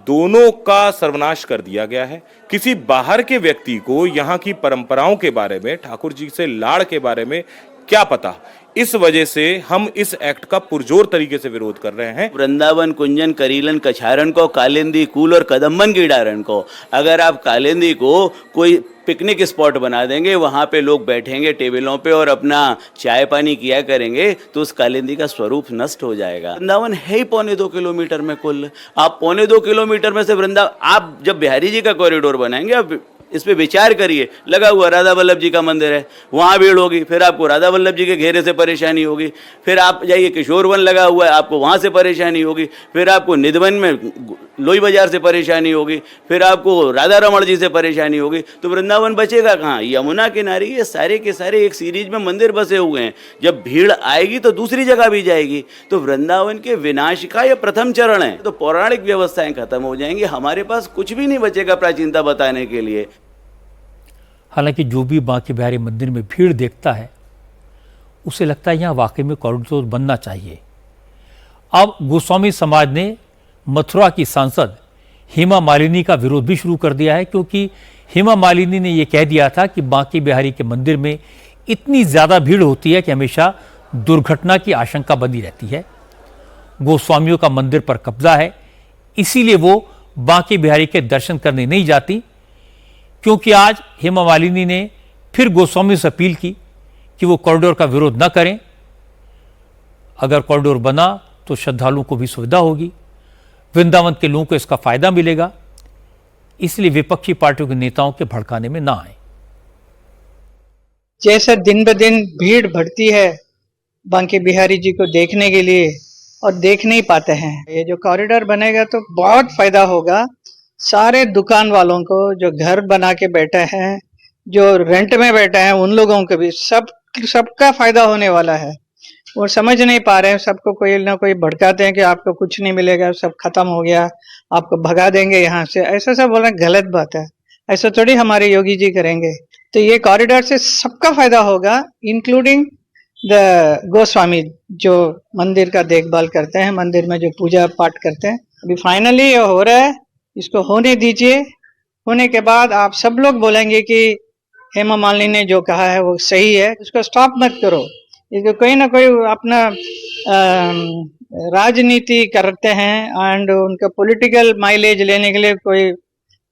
दोनों का सर्वनाश कर दिया गया है। किसी बाहर के व्यक्ति को यहाँ की परंपराओं के बारे में, ठाकुर जी से लाड़ के बारे में क्या पता। इस वजह से हम इस एक्ट का पुरजोर तरीके से विरोध कर रहे हैं।
वृंदावन, कुंजन, करीलन, कछारन को, कालिंदी, कूल और कदम्बन की डारन को अगर आप कालिंदी को कोई पिकनिक स्पॉट बना देंगे, वहाँ पे लोग बैठेंगे टेबलों पे और अपना चाय पानी किया करेंगे, तो उस कालिंदी का स्वरूप नष्ट हो जाएगा। वृंदावन है ही 2.25 किलोमीटर में कुल। आप 2.25 किलोमीटर में से वृंदावन, आप जब बिहारी जी का कॉरिडोर बनाएंगे, आप इस पे विचार करिए। लगा हुआ राधा वल्लभ जी का मंदिर है, वहाँ भीड़ होगी, फिर आपको राधा वल्लभ जी के घेरे से परेशानी होगी। फिर आप जाइए, किशोर वन लगा हुआ है, आपको वहाँ से परेशानी होगी। फिर आपको निधवन में लोई बाजार से परेशानी होगी। फिर आपको राधा रमण जी से परेशानी होगी। तो वृंदावन बचेगा कहाँ? यमुना किनारे ये सारे के सारे एक सीरीज में मंदिर बसे हुए हैं। जब भीड़ आएगी तो दूसरी जगह भी जाएगी। तो वृंदावन के विनाश का यह प्रथम चरण है। तो पौराणिक व्यवस्थाएं खत्म हो जाएंगी, हमारे पास कुछ भी नहीं बचेगा प्राचीनता बताने के लिए।
हालांकि जो भी बांके बिहारी मंदिर में भीड़ देखता है, उसे लगता है यहाँ वाकई में कॉरिडोर बनना चाहिए। अब गोस्वामी समाज ने मथुरा की सांसद हेमा मालिनी का विरोध भी शुरू कर दिया है, क्योंकि हेमा मालिनी ने यह कह दिया था कि बांके बिहारी के मंदिर में इतनी ज़्यादा भीड़ होती है कि हमेशा दुर्घटना की आशंका बनी रहती है। गोस्वामियों का मंदिर पर कब्जा है, इसीलिए वो बांके बिहारी के दर्शन करने नहीं जाती। क्योंकि आज हेमा मालिनी ने फिर गोस्वामी से अपील की कि वो कॉरिडोर का विरोध न करें। अगर कॉरिडोर बना तो श्रद्धालुओं को भी सुविधा होगी, वृंदावन के लोगों को इसका फायदा मिलेगा। इसलिए विपक्षी पार्टियों के नेताओं के भड़काने में ना आए।
जैसे दिन ब दिन भीड़ बढ़ती है बांके बिहारी जी को देखने के लिए, और देख नहीं पाते हैं। ये जो कॉरिडोर बनेगा तो बहुत फायदा होगा सारे दुकान वालों को, जो घर बना के बैठे हैं, जो रेंट में बैठे हैं, उन लोगों को भी सबका फायदा होने वाला है। वो समझ नहीं पा रहे हैं, सबको कोई ना कोई भड़काते हैं कि आपको कुछ नहीं मिलेगा, सब खत्म हो गया, आपको भगा देंगे यहाँ से। ऐसा सब बोल रहे हैं, गलत बात है। ऐसा थोड़ी हमारे योगी जी करेंगे। तो ये कॉरिडोर से सबका फायदा होगा, इंक्लूडिंग द गोस्वामी जो मंदिर का देखभाल करते हैं, मंदिर में जो पूजा पाठ करते हैं। अभी फाइनली ये हो रहा है, इसको होने दीजिए। होने के बाद आप सब लोग बोलेंगे कि हेमा मालिनी ने जो कहा है वो सही है। उसको स्टॉप मत करो। इसको कोई ना कोई अपना राजनीति करते हैं एंड उनका पॉलिटिकल माइलेज लेने के लिए कोई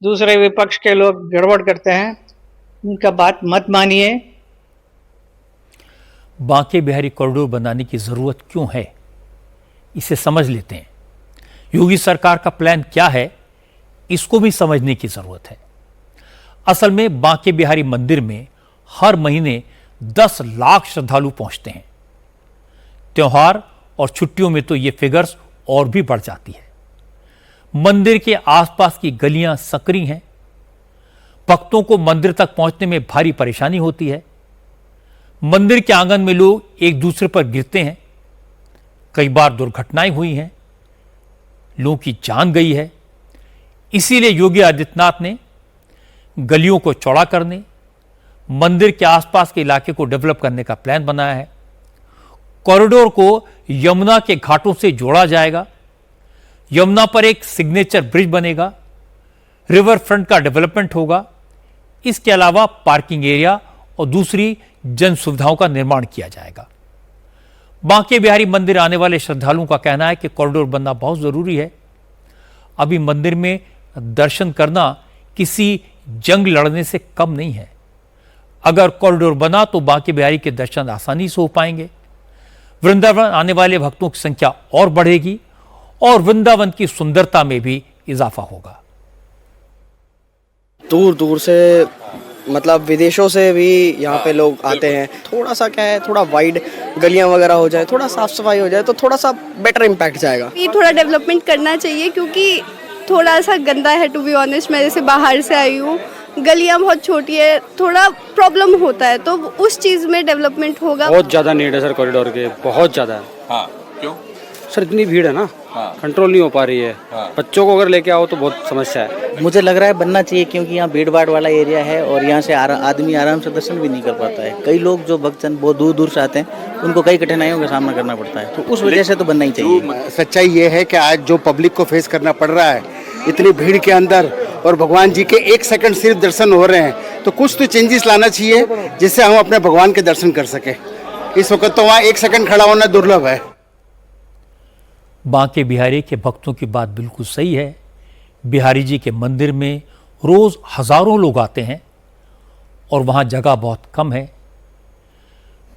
दूसरे विपक्ष के लोग गड़बड़ करते हैं, उनका बात मत मानिए।
बांके बिहारी कॉरिडोर बनाने की जरूरत क्यों है, इसे समझ लेते हैं। योगी सरकार का प्लान क्या है, इसको भी समझने की जरूरत है। असल में बांके बिहारी मंदिर में हर महीने 10 लाख श्रद्धालु पहुंचते हैं। त्योहार और छुट्टियों में तो ये फिगर्स और भी बढ़ जाती है। मंदिर के आसपास की गलियां सकरी हैं। भक्तों को मंदिर तक पहुंचने में भारी परेशानी होती है। मंदिर के आंगन में लोग एक दूसरे पर गिरते हैं। कई बार दुर्घटनाएं हुई हैं, लोगों की जान गई है। इसीलिए योगी आदित्यनाथ ने गलियों को चौड़ा करने, मंदिर के आसपास के इलाके को डेवलप करने का प्लान बनाया है। कॉरिडोर को यमुना के घाटों से जोड़ा जाएगा। यमुना पर एक सिग्नेचर ब्रिज बनेगा। रिवर फ्रंट का डेवलपमेंट होगा। इसके अलावा पार्किंग एरिया और दूसरी जन सुविधाओं का निर्माण किया जाएगा। बांके बिहारी मंदिर आने वाले श्रद्धालुओं का कहना है कि कॉरिडोर बनना बहुत जरूरी है। अभी मंदिर में दर्शन करना किसी जंग लड़ने से कम नहीं है। अगर कॉरिडोर बना तो बांके बिहारी के दर्शन आसानी से हो पाएंगे, वृंदावन आने वाले भक्तों की संख्या और बढ़ेगी और वृंदावन की सुंदरता में भी इजाफा होगा।
दूर दूर से मतलब विदेशों से भी यहाँ पे लोग आते हैं। थोड़ा सा क्या है, थोड़ा वाइड गलियां वगैरह हो जाए, थोड़ा साफ सफाई हो जाए तो थोड़ा सा बेटर इम्पैक्ट जाएगा।
ये थोड़ा डेवलपमेंट करना चाहिए क्योंकि थोड़ा सा गंदा है। टू बी ऑनेस्ट, मैं जैसे बाहर से आई हूँ, गलियां बहुत छोटी है, थोड़ा प्रॉब्लम होता है, तो उस चीज़ में डेवलपमेंट होगा।
बहुत ज़्यादा नीड है सर कॉरिडोर के, बहुत ज़्यादा है।
हाँ, क्यों
सर? इतनी भीड़ है ना, कंट्रोल नहीं हो पा रही है। बच्चों को अगर लेके आओ तो बहुत समस्या है।
मुझे लग रहा है बनना चाहिए क्योंकि यहाँ भीड़ भाड़ वाला एरिया है और यहाँ से आदमी आराम से दर्शन भी नहीं कर पाता है। कई लोग जो भक्तजन बहुत दूर दूर से आते हैं उनको कई कठिनाइयों का सामना करना पड़ता है, तो उस वजह से तो बनना ही चाहिए।
सच्चाई ये है कि आज जो पब्लिक को फेस करना पड़ रहा है इतनी भीड़ के अंदर, और भगवान जी के 1 सेकंड सिर्फ दर्शन हो रहे हैं, तो कुछ तो चेंजेस लाना चाहिए जिससे हम अपने भगवान के दर्शन कर सके। इस वक्त तो वहाँ 1 सेकंड खड़ा होना दुर्लभ है।
बांके बिहारी के भक्तों की बात बिल्कुल सही है। बिहारी जी के मंदिर में रोज हजारों लोग आते हैं और वहां जगह बहुत कम है।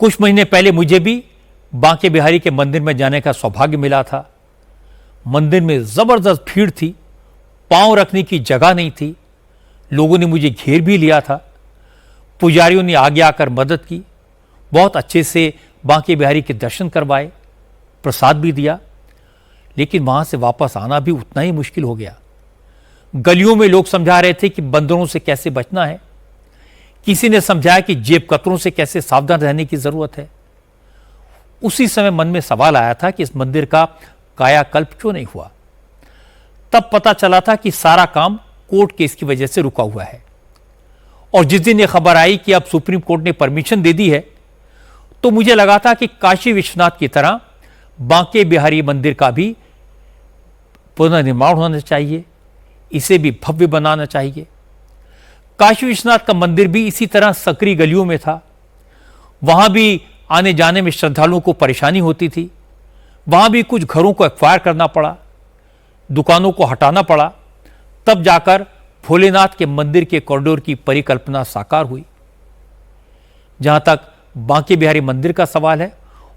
कुछ महीने पहले मुझे भी बांके बिहारी के मंदिर में जाने का सौभाग्य मिला था। मंदिर में जबरदस्त भीड़ थी, पांव रखने की जगह नहीं थी। लोगों ने मुझे घेर भी लिया था। पुजारियों ने आगे आकर मदद की, बहुत अच्छे से बांके बिहारी के दर्शन करवाए, प्रसाद भी दिया। लेकिन वहां से वापस आना भी उतना ही मुश्किल हो गया। गलियों में लोग समझा रहे थे कि बंदरों से कैसे बचना है, किसी ने समझाया कि जेब कतरों से कैसे सावधान रहने की जरूरत है। उसी समय मन में सवाल आया था कि इस मंदिर का कायाकल्प क्यों नहीं हुआ। तब पता चला था कि सारा काम कोर्ट केस की वजह से रुका हुआ है। और जिस दिन यह खबर आई कि अब सुप्रीम कोर्ट ने परमिशन दे दी है, तो मुझे लगा था कि काशी विश्वनाथ की तरह बांके बिहारी मंदिर का भी पुनर्निर्माण होना चाहिए, इसे भी भव्य बनाना चाहिए। काशी विश्वनाथ का मंदिर भी इसी तरह सकरी गलियों में था। वहां भी आने जाने में श्रद्धालुओं को परेशानी होती थी। वहां भी कुछ घरों को एक्वायर करना पड़ा, दुकानों को हटाना पड़ा, तब जाकर भोलेनाथ के मंदिर के कॉरिडोर की परिकल्पना साकार हुई। जहां तक बांके बिहारी मंदिर का सवाल है,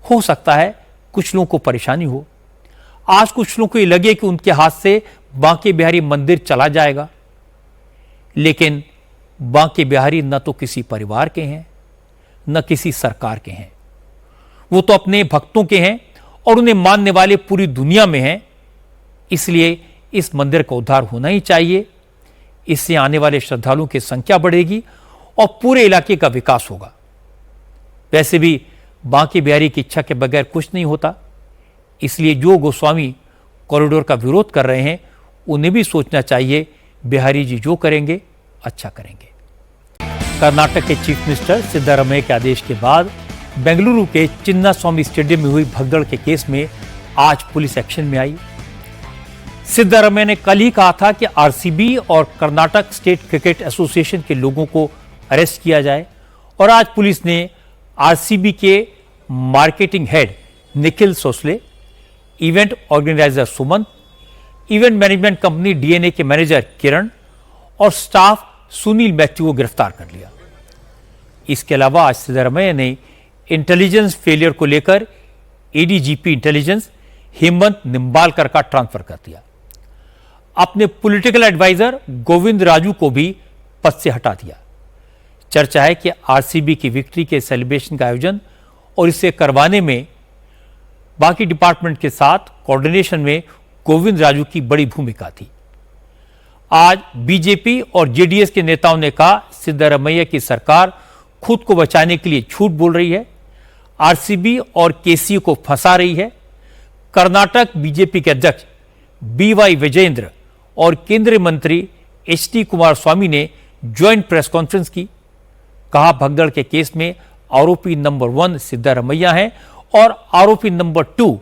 हो सकता है कुछ लोगों को परेशानी हो। आज कुछ लोगों को ये लगे कि उनके हाथ से बांके बिहारी मंदिर चला जाएगा, लेकिन बांके बिहारी न तो किसी परिवार के हैं न किसी सरकार के हैं। वो तो अपने भक्तों के हैं और उन्हें मानने वाले पूरी दुनिया में हैं। इसलिए इस मंदिर का उद्धार होना ही चाहिए। इससे आने वाले श्रद्धालुओं की संख्या बढ़ेगी और पूरे इलाके का विकास होगा। वैसे भी बांके बिहारी की इच्छा के बगैर कुछ नहीं होता। इसलिए जो गोस्वामी कॉरिडोर का विरोध कर रहे हैं उन्हें भी सोचना चाहिए, बिहारी जी जो करेंगे अच्छा करेंगे। कर्नाटक के चीफ मिनिस्टर सिद्धारमैया के आदेश के बाद बेंगलुरु के चिन्नास्वामी स्टेडियम में हुई भगदड़ के केस में आज पुलिस एक्शन में आई। सिद्धारमैया ने कल ही कहा था कि आरसीबी और कर्नाटक स्टेट क्रिकेट एसोसिएशन के लोगों को अरेस्ट किया जाए, और आज पुलिस ने आरसीबी के marketing head Nikhil Sosale, event organiser Suman, event management company DNA के मैनेजर किरण और स्टाफ सुनील मैथ्यू को गिरफ्तार कर लिया। इसके अलावा आज सिद्धारमैया ने इंटेलिजेंस फेलियर को लेकर एडीजीपी इंटेलिजेंस हेमंत निम्बालकर का ट्रांसफर कर दिया। अपने पॉलिटिकल एडवाइजर गोविंद राजू को भी पद से हटा दिया। चर्चा है कि आरसीबी की विक्ट्री के सेलिब्रेशन का आयोजन और इसे करवाने में बाकी डिपार्टमेंट के साथ कोऑर्डिनेशन में गोविंद राजू की बड़ी भूमिका थी। आज बीजेपी और जेडीएस के नेताओं ने कहा सिद्धारमैया की सरकार खुद को बचाने के लिए झूठ बोल रही है, आरसीबी और केसीयू को फंसा रही है। कर्नाटक बीजेपी के अध्यक्ष बीवाई विजयेंद्र और केंद्रीय मंत्री एचडी कुमारस्वामी ने ज्वाइंट प्रेस कॉन्फ्रेंस की। कहा भगदड़ के केस में आरोपी नंबर 1 सिद्धारमैया हैं और आरोपी नंबर 2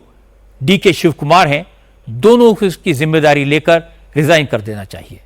डीके शिव कुमार हैं। दोनों को इसकी जिम्मेदारी लेकर रिजाइन कर देना चाहिए।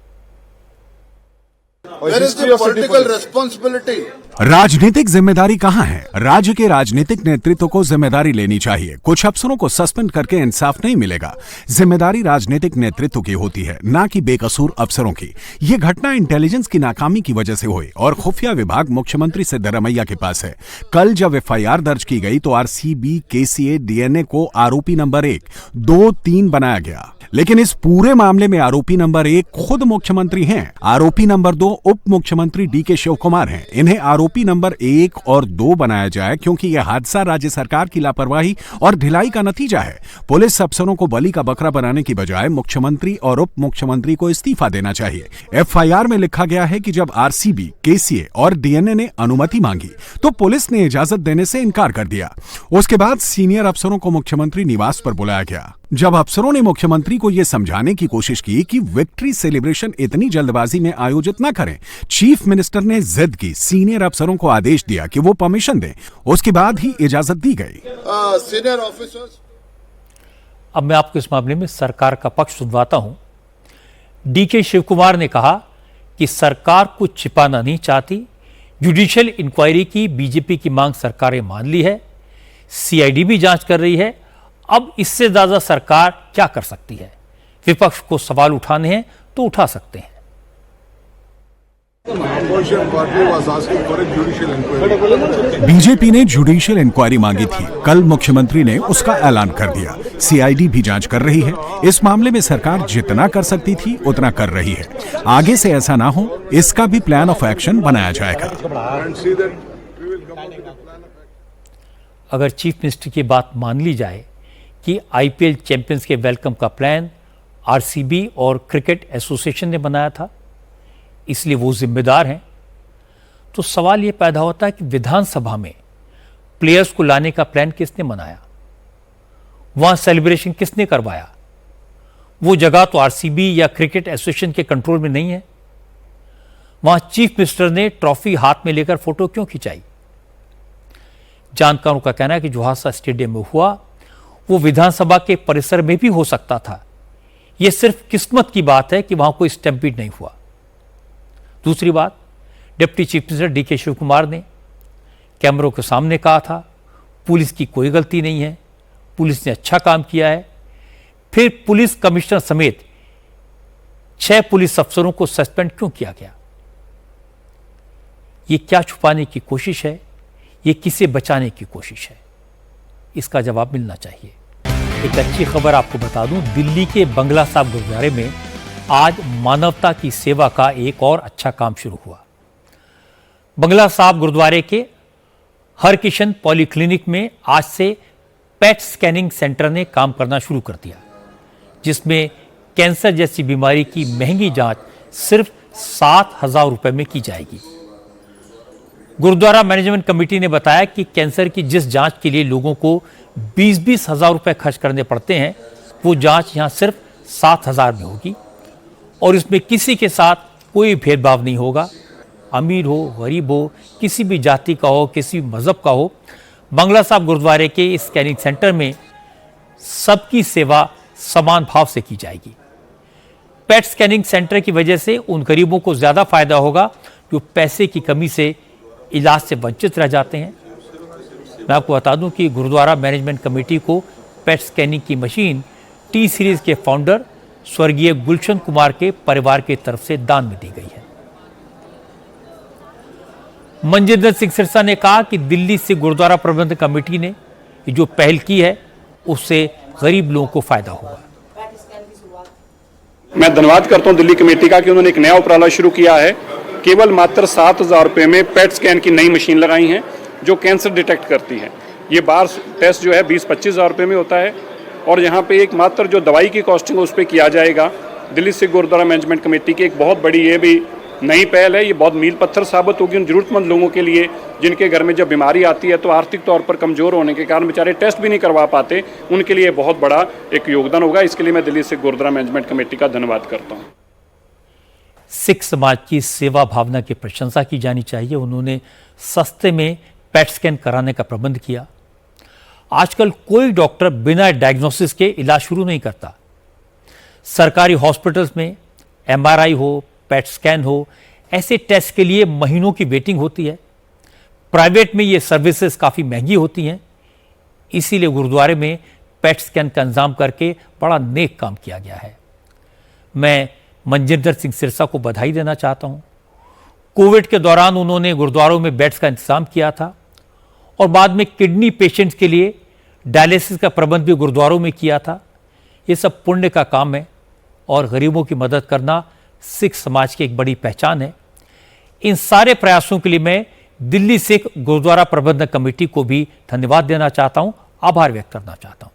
राजनीतिक जिम्मेदारी कहाँ है? राज्य के राजनीतिक नेतृत्व को जिम्मेदारी लेनी चाहिए। कुछ अफसरों को सस्पेंड करके इंसाफ नहीं मिलेगा। जिम्मेदारी राजनीतिक नेतृत्व की होती है, ना कि बेकसूर अफसरों की। ये घटना इंटेलिजेंस की नाकामी की वजह से हुई और खुफिया विभाग मुख्यमंत्री सिद्धरमैया के पास है। कल जब एफआईआर दर्ज की गई तो आरसीबी, केसीए, डीएनए को आरोपी नंबर 1, 2, 3 बनाया गया, लेकिन इस पूरे मामले में आरोपी नंबर 1 खुद मुख्यमंत्री हैं। आरोपी नंबर 2 उप मुख्यमंत्री डीके शिव कुमार हैं। इन्हें आरोपी नंबर 1 और 2 बनाया जाए क्योंकि यह हादसा राज्य सरकार की लापरवाही और ढिलाई का नतीजा है। पुलिस अफसरों को बलि का बकरा बनाने की बजाय मुख्यमंत्री और उप मुख्यमंत्री को इस्तीफा देना चाहिए। एफआईआर में लिखा गया है कि जब आरसीबी, केसीए और डीएनए ने अनुमति मांगी तो पुलिस ने इजाजत देने से इनकार कर दिया। उसके बाद सीनियर अफसरों को मुख्यमंत्री निवास पर बुलाया गया। जब अफसरों ने मुख्यमंत्री को यह समझाने की कोशिश की कि विक्ट्री सेलिब्रेशन इतनी जल्दबाजी में आयोजित न करें, चीफ मिनिस्टर ने जिद की। सीनियर अफसरों को आदेश दिया कि वो परमिशन दें। उसके बाद ही इजाजत दी गई।
सीनियर ऑफिसर्स,
अब मैं आपको इस मामले में सरकार का पक्ष सुनवाता हूं। डीके शिव कुमार ने कहा कि सरकार कुछ छिपाना नहीं चाहती। जुडिशियल इंक्वायरी की बीजेपी की मांग सरकार ने मान ली है। सीआईडी भी जांच कर रही है। अब इससे ज्यादा सरकार क्या कर सकती है? विपक्ष को सवाल उठाने हैं तो उठा सकते हैं।
बीजेपी ने जुडिशियल इंक्वायरी मांगी थी। कल मुख्यमंत्री ने उसका ऐलान कर दिया। सीआईडी भी जांच कर रही है। इस मामले में सरकार जितना कर सकती थी उतना कर रही है। आगे से ऐसा ना हो, इसका भी प्लान ऑफ एक्शन बनाया जाएगा।
अगर चीफ मिनिस्टर की बात मान ली जाए कि आईपीएल चैंपियंस के वेलकम का प्लान आरसीबी और क्रिकेट एसोसिएशन ने बनाया था, इसलिए वो जिम्मेदार हैं, तो सवाल ये पैदा होता है कि विधानसभा में प्लेयर्स को लाने का प्लान किसने बनाया? वहां सेलिब्रेशन किसने करवाया? वो जगह तो आरसीबी या क्रिकेट एसोसिएशन के कंट्रोल में नहीं है। वहां चीफ मिनिस्टर ने ट्रॉफी हाथ में लेकर फोटो क्यों खिंचाई? जानकारों का कहना है कि जो हादसा स्टेडियम में हुआ वो विधानसभा के परिसर में भी हो सकता था। यह सिर्फ किस्मत की बात है कि वहां कोई स्टैम्पीड नहीं हुआ। दूसरी बात, deputy chief minister DK Shivakumar ने कैमरों के सामने कहा था पुलिस की कोई गलती नहीं है, पुलिस ने अच्छा काम किया है। फिर पुलिस कमिश्नर समेत 6 पुलिस अफसरों को सस्पेंड क्यों किया गया? यह क्या छुपाने की कोशिश है? ये किसे बचाने की कोशिश है? इसका जवाब मिलना चाहिए। एक अच्छी खबर आपको बता दूं, दिल्ली के बंगला साहिब गुरुद्वारे में आज मानवता की सेवा का एक और अच्छा काम शुरू हुआ। बंगला साहिब गुरुद्वारे के हरकिशन पॉलीक्लिनिक में आज से पेट स्कैनिंग सेंटर ने काम करना शुरू कर दिया, जिसमें कैंसर जैसी बीमारी की महंगी जांच सिर्फ 7,000 रुपए में की जाएगी। गुरुद्वारा मैनेजमेंट कमेटी ने बताया कि कैंसर की जिस जांच के लिए लोगों को 20-20 हजार रुपए खर्च करने पड़ते हैं, वो जांच यहां सिर्फ 7,000 में होगी और इसमें किसी के साथ कोई भेदभाव नहीं होगा। अमीर हो, गरीब हो, किसी भी जाति का हो, किसी भी मजहब का हो, बंगला साहिब गुरुद्वारे के इस स्कैनिंग सेंटर में सबकी सेवा समान भाव से की जाएगी। पेट स्कैनिंग सेंटर की वजह से उन गरीबों को ज्यादा फायदा होगा जो पैसे की कमी से इलाज से वंचित रह जाते हैं। मैं आपको बता दूं कि गुरुद्वारा मैनेजमेंट कमेटी को पेट स्कैनिंग की मशीन टी सीरीज के फाउंडर स्वर्गीय गुलशन कुमार के परिवार की तरफ से दान में दी गई है। मनजिंदर सिंह सिरसा ने कहा कि दिल्ली से गुरुद्वारा प्रबंधन कमेटी ने जो पहल की है उससे गरीब लोगों को फायदा होगा।
मैं धन्यवाद करता हूं दिल्ली कमेटी का कि उन्होंने एक नया उपराला शुरू किया है। केवल मात्र 7,000 रुपये में पेट स्कैन की नई मशीन लगाई है जो कैंसर डिटेक्ट करती है। ये बार टेस्ट जो है 20-25 हज़ार रुपये में होता है और यहाँ पे एक मात्र जो दवाई की कॉस्टिंग उस पर किया जाएगा। दिल्ली सिख गुरुद्वारा मैनेजमेंट कमेटी की एक बहुत बड़ी ये भी नई पहल है। ये बहुत मील पत्थर साबित होगी उन जरूरतमंद लोगों के लिए जिनके घर में जब बीमारी आती है तो आर्थिक तौर पर कमज़ोर होने के कारण बेचारे टेस्ट भी नहीं करवा पाते। उनके लिए बहुत बड़ा एक योगदान होगा। इसके लिए मैं दिल्ली सिख गुरुद्वारा मैनेजमेंट कमेटी का धन्यवाद करता हूँ।
सिख समाज की सेवा भावना की प्रशंसा की जानी चाहिए। उन्होंने सस्ते में पेट स्कैन कराने का प्रबंध किया। आजकल कोई डॉक्टर बिना डायग्नोसिस के इलाज शुरू नहीं करता। सरकारी हॉस्पिटल्स में एमआरआई हो, पेट स्कैन हो, ऐसे टेस्ट के लिए महीनों की वेटिंग होती है। प्राइवेट में ये सर्विसेज काफ़ी महंगी होती हैं, इसीलिए गुरुद्वारे में पेट स्कैन का इंतजाम करके बड़ा नेक काम किया गया है। मैं मनजिंदर सिंह सिरसा को बधाई देना चाहता हूँ। कोविड के दौरान उन्होंने गुरुद्वारों में बेड्स का इंतजाम किया था और बाद में किडनी पेशेंट्स के लिए डायलिसिस का प्रबंध भी गुरुद्वारों में किया था। ये सब पुण्य का काम है और गरीबों की मदद करना सिख समाज की एक बड़ी पहचान है। इन सारे प्रयासों के लिए मैं दिल्ली सिख गुरुद्वारा प्रबंधक कमेटी को भी धन्यवाद देना चाहता हूं, आभार व्यक्त करना चाहता हूं।